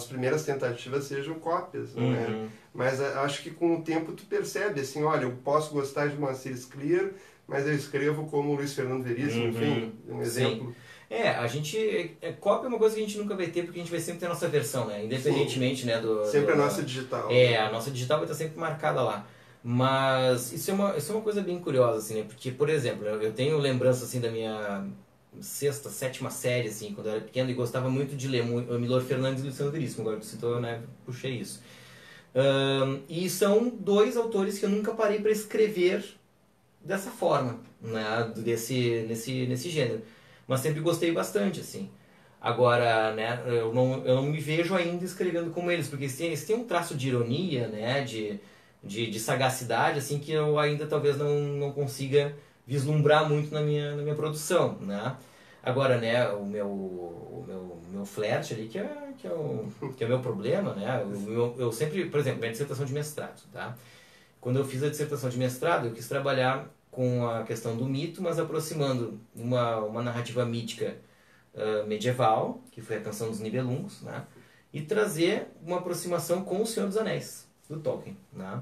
primeiras tentativas sejam cópias, né? Mas acho que com o tempo tu percebe, assim, olha, eu posso gostar de Moacir Sclia, mas eu escrevo como Luiz Fernando Veríssimo, enfim, um exemplo. Sim. A gente... cópia é uma coisa que a gente nunca vai ter, porque a gente vai sempre ter a nossa versão, né? Independentemente, né, sempre a nossa digital. A nossa digital vai estar sempre marcada lá. Mas isso é uma coisa bem curiosa, assim, né? Porque, por exemplo, eu tenho lembrança, assim, da minha sexta, sétima série, assim, quando eu era pequeno, e gostava muito de ler o Milor Fernandes e Luciano Veríssimo, agora que tu citou, né? Puxei isso. E são dois autores que eu nunca parei para escrever dessa forma, né? Nesse gênero. Mas sempre gostei bastante, assim. Agora, né, eu não me vejo ainda escrevendo como eles, porque eles têm um traço de ironia, né, de sagacidade, assim, que eu ainda talvez não consiga vislumbrar muito na minha produção, né. Agora, né, o meu flerte ali, que é o meu problema, né, eu sempre, por exemplo, minha dissertação de mestrado, tá. Quando eu fiz a dissertação de mestrado, eu quis trabalhar com a questão do mito, mas aproximando uma narrativa mítica medieval, que foi a Canção dos Nibelungos, né? E trazer uma aproximação com O Senhor dos Anéis, do Tolkien, né?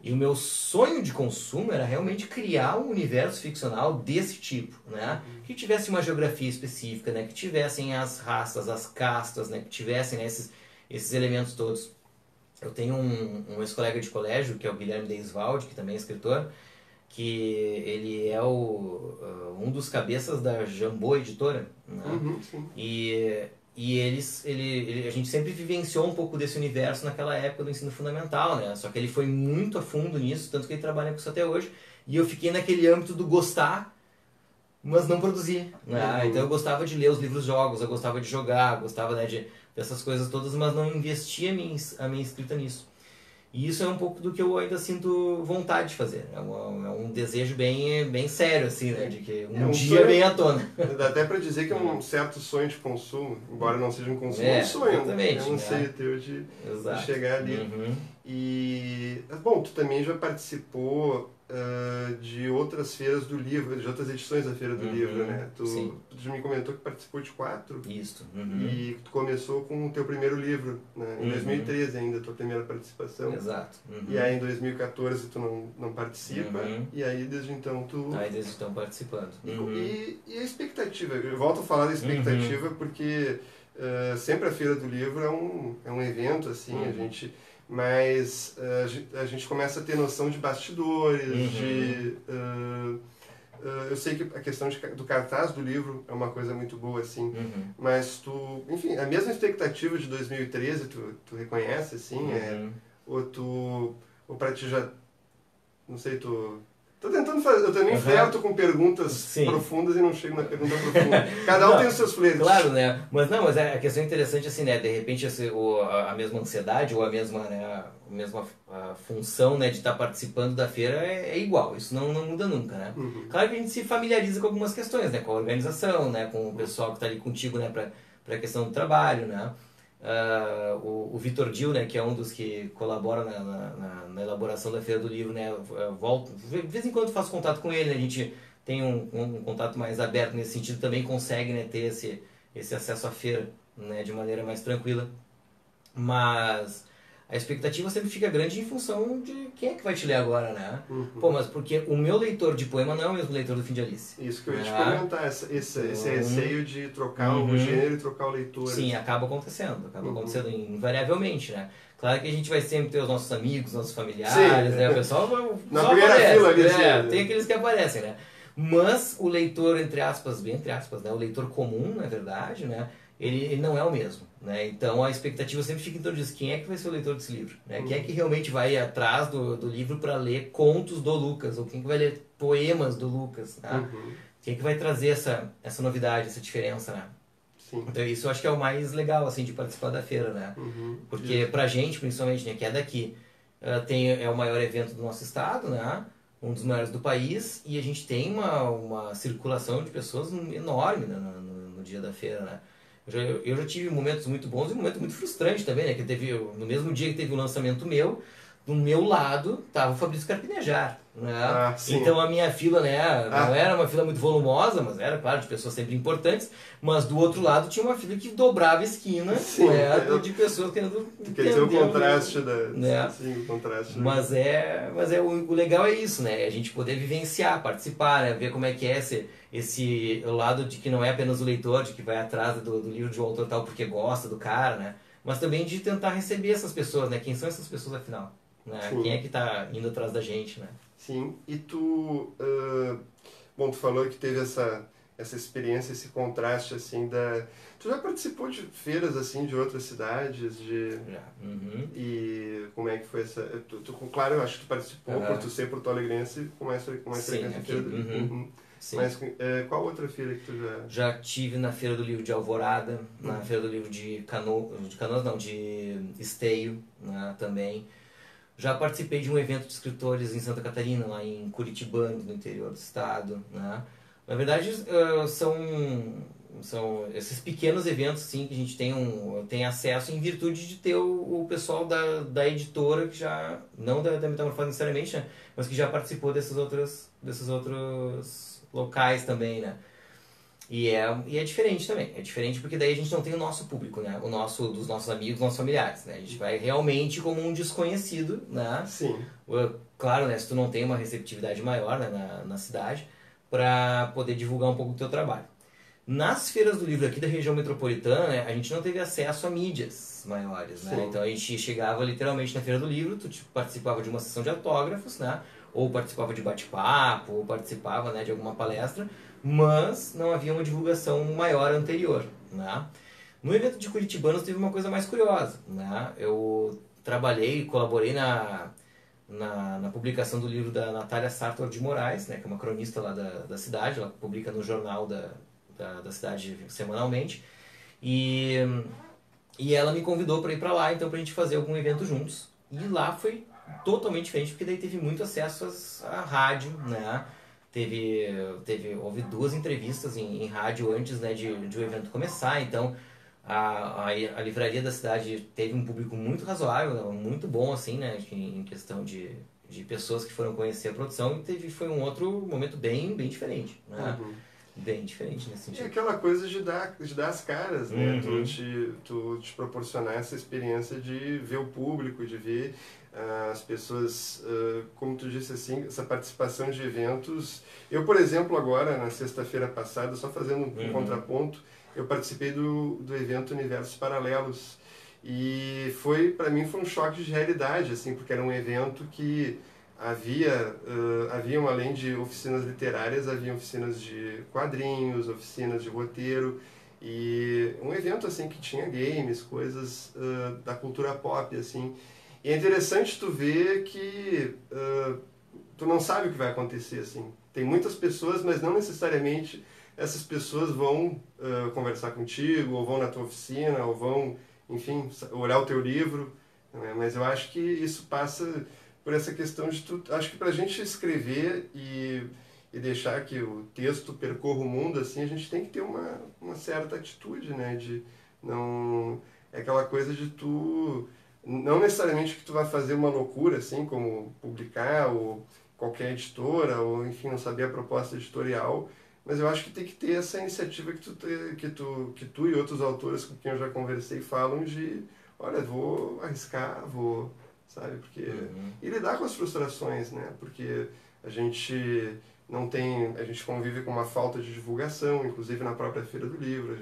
E o meu sonho de consumo era realmente criar um universo ficcional desse tipo, né? Que tivesse uma geografia específica, né? Que tivessem as raças, as castas, né? Que tivessem, né, esses elementos todos. Eu tenho um ex-colega de colégio, que é o Guilherme Deiswald, que também é escritor, que ele é um dos cabeças da Jambô Editora, né? E a gente sempre vivenciou um pouco desse universo naquela época do ensino fundamental, né? Só que ele foi muito a fundo nisso, tanto que ele trabalha com isso até hoje, e eu fiquei naquele âmbito do gostar, mas não produzir, né? Então eu gostava de ler os livros-jogos, eu gostava de jogar, gostava, né, dessas coisas todas, mas não investia a minha escrita nisso. E isso é um pouco do que eu ainda sinto vontade de fazer. É um desejo bem sério, assim, né? De que um dia vem à tona. Dá até para dizer que é um certo sonho de consumo, embora não seja um consumo, é um sonho. Exatamente. É um anseio teu de chegar ali. E, bom, tu também já participou de outras feiras do livro, de outras edições da Feira do Livro, né? Tu já me comentou que participou de 4. Isso. E tu começou com o teu primeiro livro, né? Em 2013 ainda, a tua primeira participação. Exato. E aí em 2014 tu não participa, e aí desde então tu... Aí desde então participando. E a expectativa, eu volto a falar da expectativa porque sempre a Feira do Livro é um evento, assim, mas a gente começa a ter noção de bastidores, eu sei que a questão do cartaz do livro é uma coisa muito boa, assim, mas enfim, a mesma expectativa de 2013 tu reconhece, assim, ou pra ti já, não sei, tô tentando fazer, eu também flerto com perguntas profundas e não chego na pergunta profunda. Cada um tem os seus flertes. Claro, né? Mas a questão interessante assim, né? De repente a mesma ansiedade ou a mesma, né, a função, né, de estar participando da feira é igual. Isso não muda nunca, né? Claro que a gente se familiariza com algumas questões, né? Com a organização, né? Com o pessoal que está ali contigo, né? Para a questão do trabalho, né? O Vitor Dil, né, que é um dos que colabora na elaboração da Feira do Livro, né, de vez em quando faço contato com ele, né, a gente tem um contato mais aberto nesse sentido, também consegue, né, ter esse acesso à feira, né, de maneira mais tranquila, mas a expectativa sempre fica grande em função de quem é que vai te ler agora, né? Pô, mas porque o meu leitor de poema não é o mesmo leitor do Fim de Alice. Isso que eu ia te comentar, esse receio de trocar o gênero e trocar o leitor. Sim, acaba acontecendo invariavelmente, né? Claro que a gente vai sempre ter os nossos amigos, nossos familiares, né? O pessoal na só primeira aparece, fila ali, tem aqueles que aparecem, né? Mas o leitor, entre aspas, né? O leitor comum, na verdade, né? Ele não é o mesmo, né? Então a expectativa sempre fica em torno disso. Quem é que vai ser o leitor desse livro? Né? Quem é que realmente vai atrás do livro para ler contos do Lucas? Ou quem que vai ler poemas do Lucas? Né? Quem é que vai trazer essa novidade, essa diferença, né? Sim. Então isso eu acho que é o mais legal, assim, de participar da feira, né? Porque pra gente, principalmente, né, que é daqui, é o maior evento do nosso estado, né? Um dos maiores do país, e a gente tem uma circulação de pessoas enorme, né, no dia da feira, né? Eu já tive momentos muito bons e momentos muito frustrantes também, né? Que no mesmo dia que teve o lançamento meu, do meu lado estava o Fabrício Carpinejar, né? Então a minha fila, né, não era uma fila muito volumosa, mas era, claro, de pessoas sempre importantes, mas do outro lado tinha uma fila que dobrava a esquina, né, de pessoas querendo quer dizer, o contraste né? Sim, o contraste. Mas o legal é isso, né? A gente poder vivenciar, participar, né? Ver como é que é esse lado de que não é apenas o leitor, de que vai atrás do livro de um autor tal porque gosta do cara, né? Mas também de tentar receber essas pessoas, né? Quem são essas pessoas afinal? Né? Quem é que está indo atrás da gente, né? Sim, e tu... bom, tu falou que teve essa experiência, esse contraste, assim, Tu já participou de feiras, assim, de outras cidades? Já. E como é que foi essa... claro, eu acho que tu participou, por tu ser porto-alegrense, com mais frequência feira. Sim. Mas qual outra feira que tu já... Já tive na Feira do Livro de Alvorada, na Feira do Livro de Canoas, não, de Esteio, né, também. Já participei de um evento de escritores em Santa Catarina, lá em Curitibano, no interior do estado, né? Na verdade, são esses pequenos eventos, sim, que a gente tem acesso em virtude de ter o pessoal da editora, que já, não da Metamorfose necessariamente, né? Mas que já participou desses outros locais também, né? E é diferente também. É diferente porque daí a gente não tem o nosso público, né? Dos nossos amigos, nossos familiares, né? A gente vai realmente como um desconhecido, né? Sim. Claro, né? Se tu não tem uma receptividade maior, né, na cidade, para poder divulgar um pouco do teu trabalho. Nas feiras do livro aqui da região metropolitana, né, a gente não teve acesso a mídias maiores, né? Então a gente chegava literalmente na feira do livro, tu participava de uma sessão de autógrafos, né? Ou participava de bate-papo, ou participava, né, de alguma palestra, mas não havia uma divulgação maior anterior, né? No evento de Curitibanos teve uma coisa mais curiosa, né? Eu colaborei na publicação do livro da Natália Sartor de Moraes, né, que é uma cronista lá da cidade, ela publica no jornal da cidade semanalmente, e ela me convidou para ir para lá, então, para a gente fazer algum evento juntos, e lá foi totalmente diferente, porque daí teve muito acesso à rádio, né? Houve 2 entrevistas em rádio antes, né, de o evento começar, então a livraria da cidade teve um público muito razoável, muito bom, assim, né, em questão de pessoas que foram conhecer a produção, e foi um outro momento bem diferente, né? bem diferente nesse sentido. É aquela coisa de dar as caras, né? Tu te proporcionar essa experiência de ver o público, de ver as pessoas, como tu disse assim, essa participação de eventos. Eu, por exemplo, agora, na sexta-feira passada, só fazendo um contraponto, eu participei do evento Universos Paralelos. E para mim foi um choque de realidade, assim, porque era um evento que haviam, além de oficinas literárias, haviam oficinas de quadrinhos, oficinas de roteiro, e um evento assim que tinha games, coisas da cultura pop, assim. E é interessante tu ver que tu não sabe o que vai acontecer, assim. Tem muitas pessoas, mas não necessariamente essas pessoas vão conversar contigo, ou vão na tua oficina, ou vão, enfim, olhar o teu livro, né? Mas eu acho que isso passa por essa questão de tu... Acho que pra gente escrever e deixar que o texto percorra o mundo, assim, a gente tem que ter uma certa atitude, né? De não... É aquela coisa de tu... Não necessariamente que tu vai fazer uma loucura, assim, como publicar, ou qualquer editora, ou, enfim, não saber a proposta editorial, mas eu acho que tem que ter essa iniciativa que tu e outros autores com quem eu já conversei falam de, olha, vou arriscar, vou... sabe? Porque... E lidar com as frustrações, né? Porque a gente não tem... A gente convive com uma falta de divulgação, inclusive na própria Feira do Livro.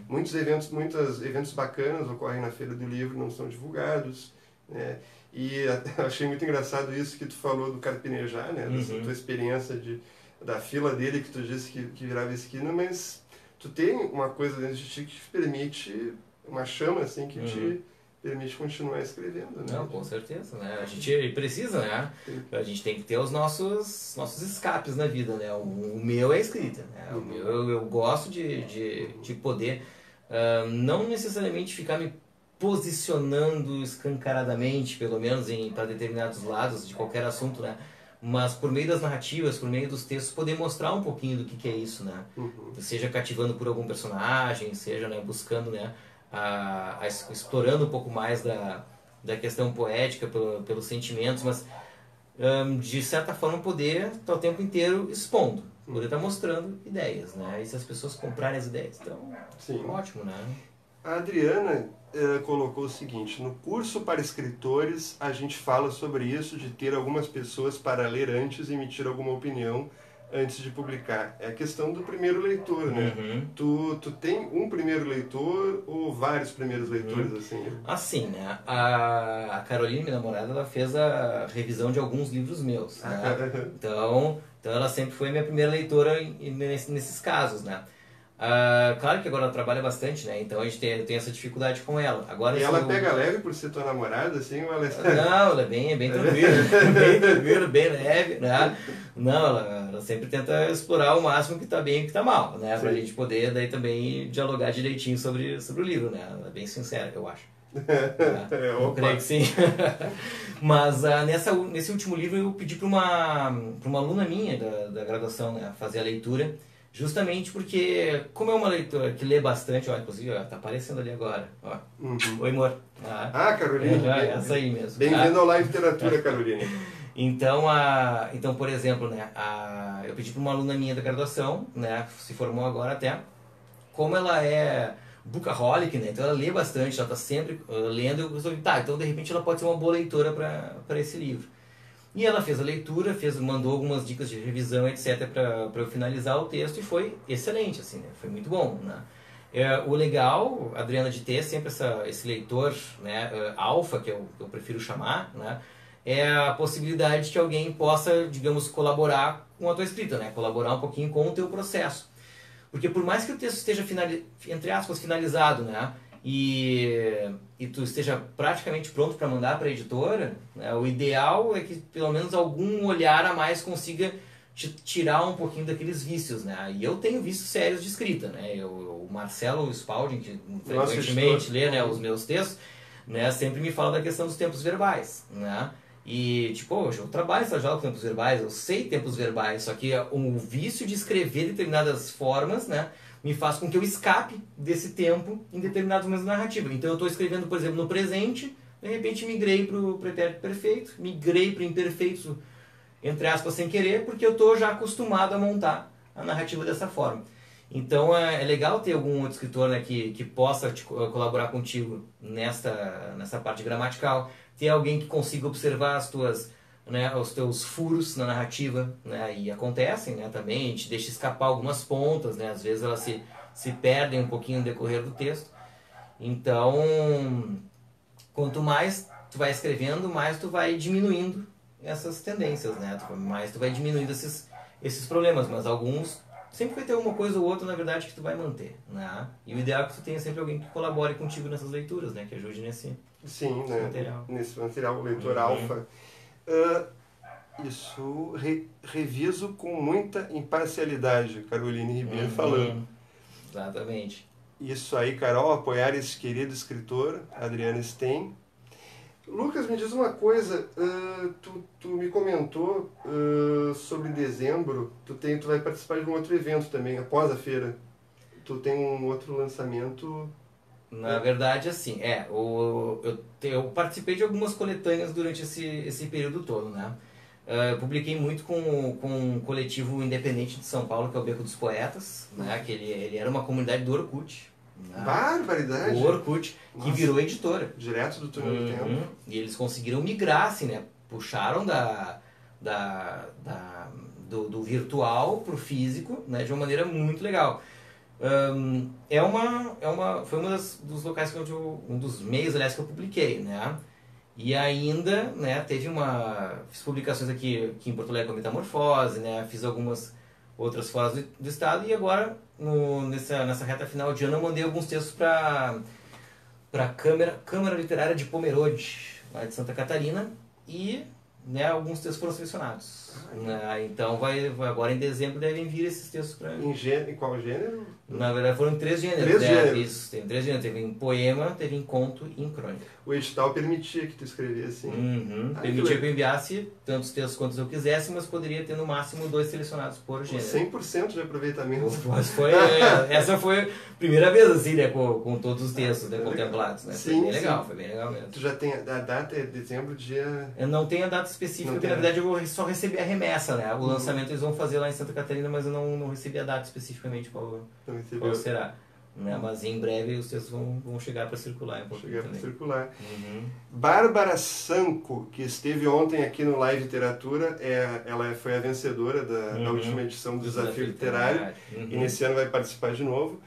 Muitos eventos bacanas ocorrem na Feira do Livro, não são divulgados, né? E achei muito engraçado isso que tu falou do carpinejar, né? Dessa tua experiência da fila dele, que tu disse que virava esquina, mas tu tem uma coisa dentro de ti que te permite, uma chama, assim, que te permite continuar escrevendo, né? Não, com certeza, né? A gente precisa, né? A gente tem que ter os nossos escapes na vida, né? O meu é a escrita, né? O meu, eu gosto de poder não necessariamente ficar me posicionando escancaradamente, pelo menos para determinados lados de qualquer assunto, né? Mas por meio das narrativas, por meio dos textos, poder mostrar um pouquinho do que é isso, né? Seja cativando por algum personagem, seja, né, buscando, né, explorando um pouco mais da questão poética pelos sentimentos, mas de certa forma poder estar o tempo inteiro expondo, poder estar mostrando ideias, né? E se as pessoas comprarem as ideias, então, ótimo, né? A Adriana colocou o seguinte: no curso para escritores a gente fala sobre isso, de ter algumas pessoas para ler antes e emitir alguma opinião antes de publicar. É a questão do primeiro leitor, né? Tu tem um primeiro leitor ou vários primeiros leitores, assim? Assim, né? A Caroline, minha namorada, ela fez a revisão de alguns livros meus, né? Então ela sempre foi a minha primeira leitora nesses casos, né? Claro que agora ela trabalha bastante, né? Então a gente tem essa dificuldade com ela. Agora, e ela pega leve por ser tua namorada, assim? Ou ela... Não, ela é bem tranquila, bem tranquila, bem leve, né? Não, ela sempre tenta explorar o máximo que tá bem e que tá mal, né? Pra gente poder daí também dialogar direitinho sobre o livro, né? Ela é bem sincera, eu acho. Eu creio que sim. Mas nesse último livro eu pedi para uma aluna minha da graduação, né, fazer a leitura. Justamente porque, como é uma leitora que lê bastante, ó, inclusive, ó, tá aparecendo ali agora, ó. Oi, amor. Caroline. Essa aí mesmo. Bem-vindo ao Live Literatura, Caroline. Então, por exemplo, né, eu pedi para uma aluna minha da graduação, né, se formou agora até, como ela é bookaholic, né, então ela lê bastante, ela tá sempre lendo, eu resolvi, então de repente ela pode ser uma boa leitora para esse livro. E ela fez a leitura, mandou algumas dicas de revisão, etc, para eu finalizar o texto, e foi excelente, assim, né? Foi muito bom, né? O legal, Adriana, de ter sempre esse leitor, né, alfa, que eu prefiro chamar, né, é a possibilidade que alguém possa, digamos, colaborar com a tua escrita, né? Colaborar um pouquinho com o teu processo. Porque por mais que o texto esteja, entre aspas, finalizado, né, e tu esteja praticamente pronto para mandar para a editora, né, o ideal é que pelo menos algum olhar a mais consiga te tirar um pouquinho daqueles vícios, né? E eu tenho vícios sérios de escrita, né? O Marcelo Spalding, que frequentemente lê, né, os meus textos, né, sempre me fala da questão dos tempos verbais, né? E, tipo, hoje eu trabalho já com tempos verbais, eu sei tempos verbais, só que o vício de escrever determinadas formas, né, me faz com que eu escape desse tempo em determinados momentos da narrativa. Então eu estou escrevendo, por exemplo, no presente, de repente migrei para o pretérito perfeito, migrei para o imperfeito, entre aspas, sem querer, porque eu estou já acostumado a montar a narrativa dessa forma. Então é legal ter algum outro escritor, né, que possa colaborar contigo nessa parte gramatical, ter alguém que consiga observar né, os teus furos na narrativa, né, e acontecem, né, também, a gente deixa escapar algumas pontas, né, às vezes elas se perdem um pouquinho no decorrer do texto. Então, quanto mais tu vai escrevendo, mais tu vai diminuindo essas tendências, né, mais tu vai diminuindo esses problemas, mas alguns sempre vai ter uma coisa ou outra, na verdade, que tu vai manter, né? E o ideal é que tu tenha sempre alguém que colabore contigo nessas leituras, né? Que ajude nesse material. Nesse material, o leitor alfa. Isso, reviso com muita imparcialidade, Caroline Ribeiro falando. Exatamente. Isso aí, Carol, apoiar esse querido escritor, Adriano Stein. Lucas, me diz uma coisa, tu me comentou sobre dezembro, tu vai participar de um outro evento também, após a feira. Tu tem um outro lançamento... Na verdade, assim, eu participei de algumas coletâneas durante esse período todo, né? Eu publiquei muito com um coletivo independente de São Paulo, que é o Beco dos Poetas, né? Que ele era uma comunidade do Orkut. Né? Barbaridade! O Orkut, que virou editora. Direto do túnel do tempo. E eles conseguiram migrar, assim, né? Puxaram do virtual pro físico, né? De uma maneira muito legal. Foi dos locais um dos meios, aliás, que eu publiquei, né? E ainda, né, fiz publicações aqui em Porto Alegre com Metamorfose, né? Fiz algumas outras fora do estado, e agora, nessa reta final de ano, eu mandei alguns textos para a Câmara Literária de Pomerode, lá de Santa Catarina, e, né, alguns textos foram selecionados. Então, agora em dezembro devem vir esses textos para... Em qual gênero? Na verdade, foram 3 gêneros. 3 gêneros? Isso, tem 3 gêneros. Teve em poema, teve em conto e em crônica. O edital permitia que tu escrevesse assim? Permitia que eu enviasse tantos textos quantos eu quisesse, mas poderia ter no máximo 2 selecionados por gênero. 100% de aproveitamento. Mas essa foi a primeira vez, assim, né, com todos os textos, né, contemplados. Né? Sim, foi bem legal mesmo. Tu já tem a data, é dezembro, dia... Eu não tenho a data específica, porque na verdade eu só recebi a remessa, né? O lançamento eles vão fazer lá em Santa Catarina, mas eu não recebi a data especificamente qual será. Né? Mas em breve os textos vão chegar para circular um pouquinho também. Circular. Bárbara Sanco, que esteve ontem aqui no Live Literatura, ela foi a vencedora da última edição do Desafio Literário e nesse ano vai participar de novo.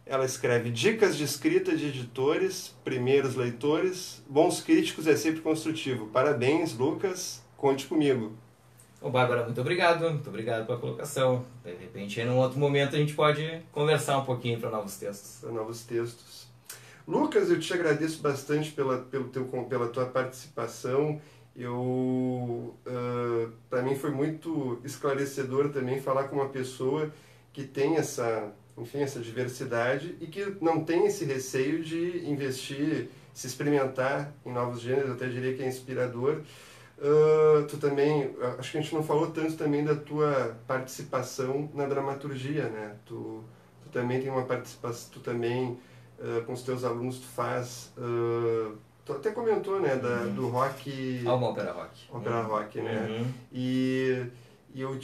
Ela escreve dicas de escrita de editores, primeiros leitores, bons críticos é sempre construtivo. Parabéns, Lucas, conte comigo. Bárbara, muito obrigado pela colocação. De repente, em um outro momento, a gente pode conversar um pouquinho para novos textos. Lucas, eu te agradeço bastante pela tua participação. Para mim foi muito esclarecedor também falar com uma pessoa que tem essa diversidade e que não tem esse receio de investir, se experimentar em novos gêneros. Eu até diria que é inspirador. Tu também, acho que a gente não falou tanto também da tua participação na dramaturgia, né? Tu também tem uma participação, tu também, com os teus alunos, tu faz, tu até comentou, né, do rock... Uma ópera rock. Ópera rock, né? E eu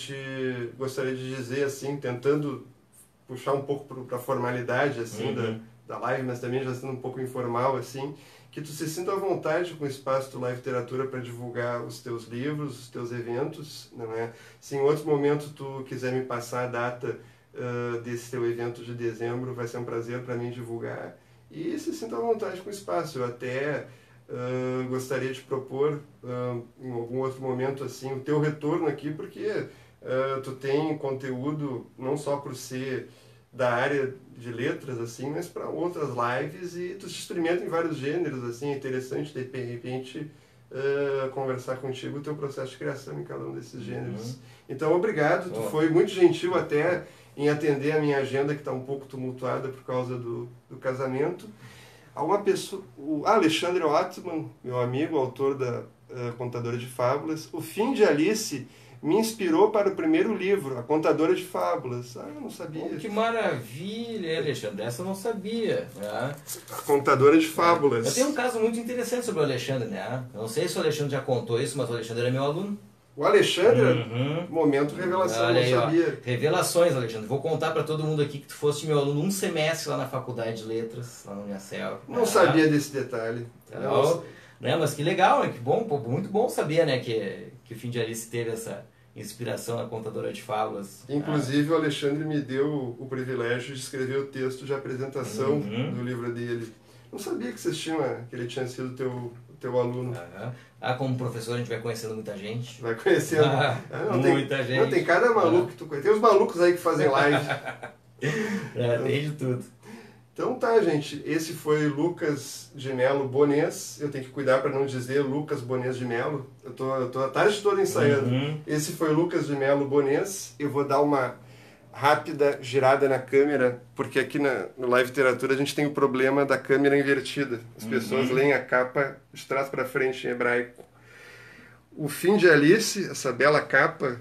gostaria de dizer, assim, tentando puxar um pouco para a formalidade, assim, da live, mas também já sendo um pouco informal, assim, que tu se sinta à vontade com o espaço do Live Literatura para divulgar os teus livros, os teus eventos, não é? Se em outro momento tu quiser me passar a data desse teu evento de dezembro, vai ser um prazer para mim divulgar. E se sinta à vontade com o espaço. Eu até gostaria de propor, em algum outro momento, assim, o teu retorno aqui, porque tu tem conteúdo não só por ser da área de letras, assim, mas para outras lives, e tu se experimenta em vários gêneros, assim, é interessante de repente conversar contigo o teu processo de criação em cada um desses gêneros. Então, obrigado, tu foi muito gentil até em atender a minha agenda, que está um pouco tumultuada por causa do casamento. Alguma pessoa, o Alexandre Ottman, meu amigo, autor da Contadora de Fábulas, O Fim de Alice me inspirou para o primeiro livro, A Contadora de Fábulas. Eu não sabia. Que maravilha, Alexandre. Essa eu não sabia. Né? A Contadora de Fábulas. Eu tenho um caso muito interessante sobre o Alexandre, né? Eu não sei se o Alexandre já contou isso, mas o Alexandre era meu aluno. O Alexandre, momento revelação, Olha não aí, sabia. ó. Revelações, Alexandre. Vou contar para todo mundo aqui que tu foste meu aluno um semestre lá na Faculdade de Letras, lá no Unicel. Não sabia desse detalhe. Então, né, mas que legal, né? Que bom, pô, muito bom saber, né, que o Fim de Alice teve essa inspiração na contadora de fábulas. Inclusive, o Alexandre me deu o privilégio de escrever o texto de apresentação do livro dele. Não sabia que que ele tinha sido teu aluno. Como professor a gente vai conhecendo muita gente. Vai conhecendo. Muita gente. Não, tem cada maluco que tu conhece. Tem os malucos aí que fazem live. Tem de tudo. Então tá, gente. Esse foi Lucas de Melo Bonês. Eu tenho que cuidar para não dizer Lucas Bonês de Melo. Eu tô a tarde toda ensaiando. Esse foi Lucas de Melo Bonês. Eu vou dar uma rápida girada na câmera, porque aqui no Live Literatura a gente tem o problema da câmera invertida. As pessoas leem a capa de trás para frente em hebraico. O Fim de Alice, essa bela capa,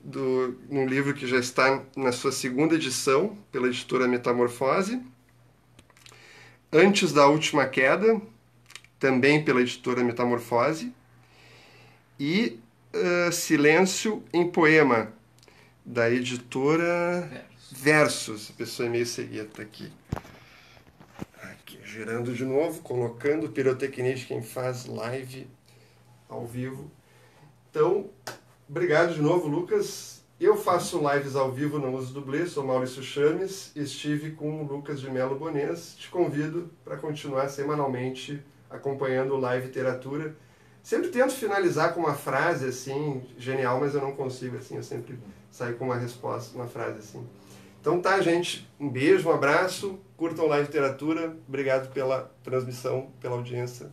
num livro que já está na sua segunda edição, pela editora Metamorfose. Antes da Última Queda, também pela editora Metamorfose. E Silêncio em Poema, da editora Versos. A pessoa é meio cegueta aqui. Aqui, girando de novo, colocando pirotecnia de quem faz live ao vivo. Então, obrigado de novo, Lucas. Eu faço lives ao vivo, não uso dublê, sou Maurício Chames, estive com o Lucas de Melo Bonês. Te convido para continuar semanalmente acompanhando o Live Literatura. Sempre tento finalizar com uma frase assim, genial, mas eu não consigo assim, eu sempre saio com uma resposta, uma frase assim. Então tá, gente, um beijo, um abraço, curtam Live Literatura, obrigado pela transmissão, pela audiência.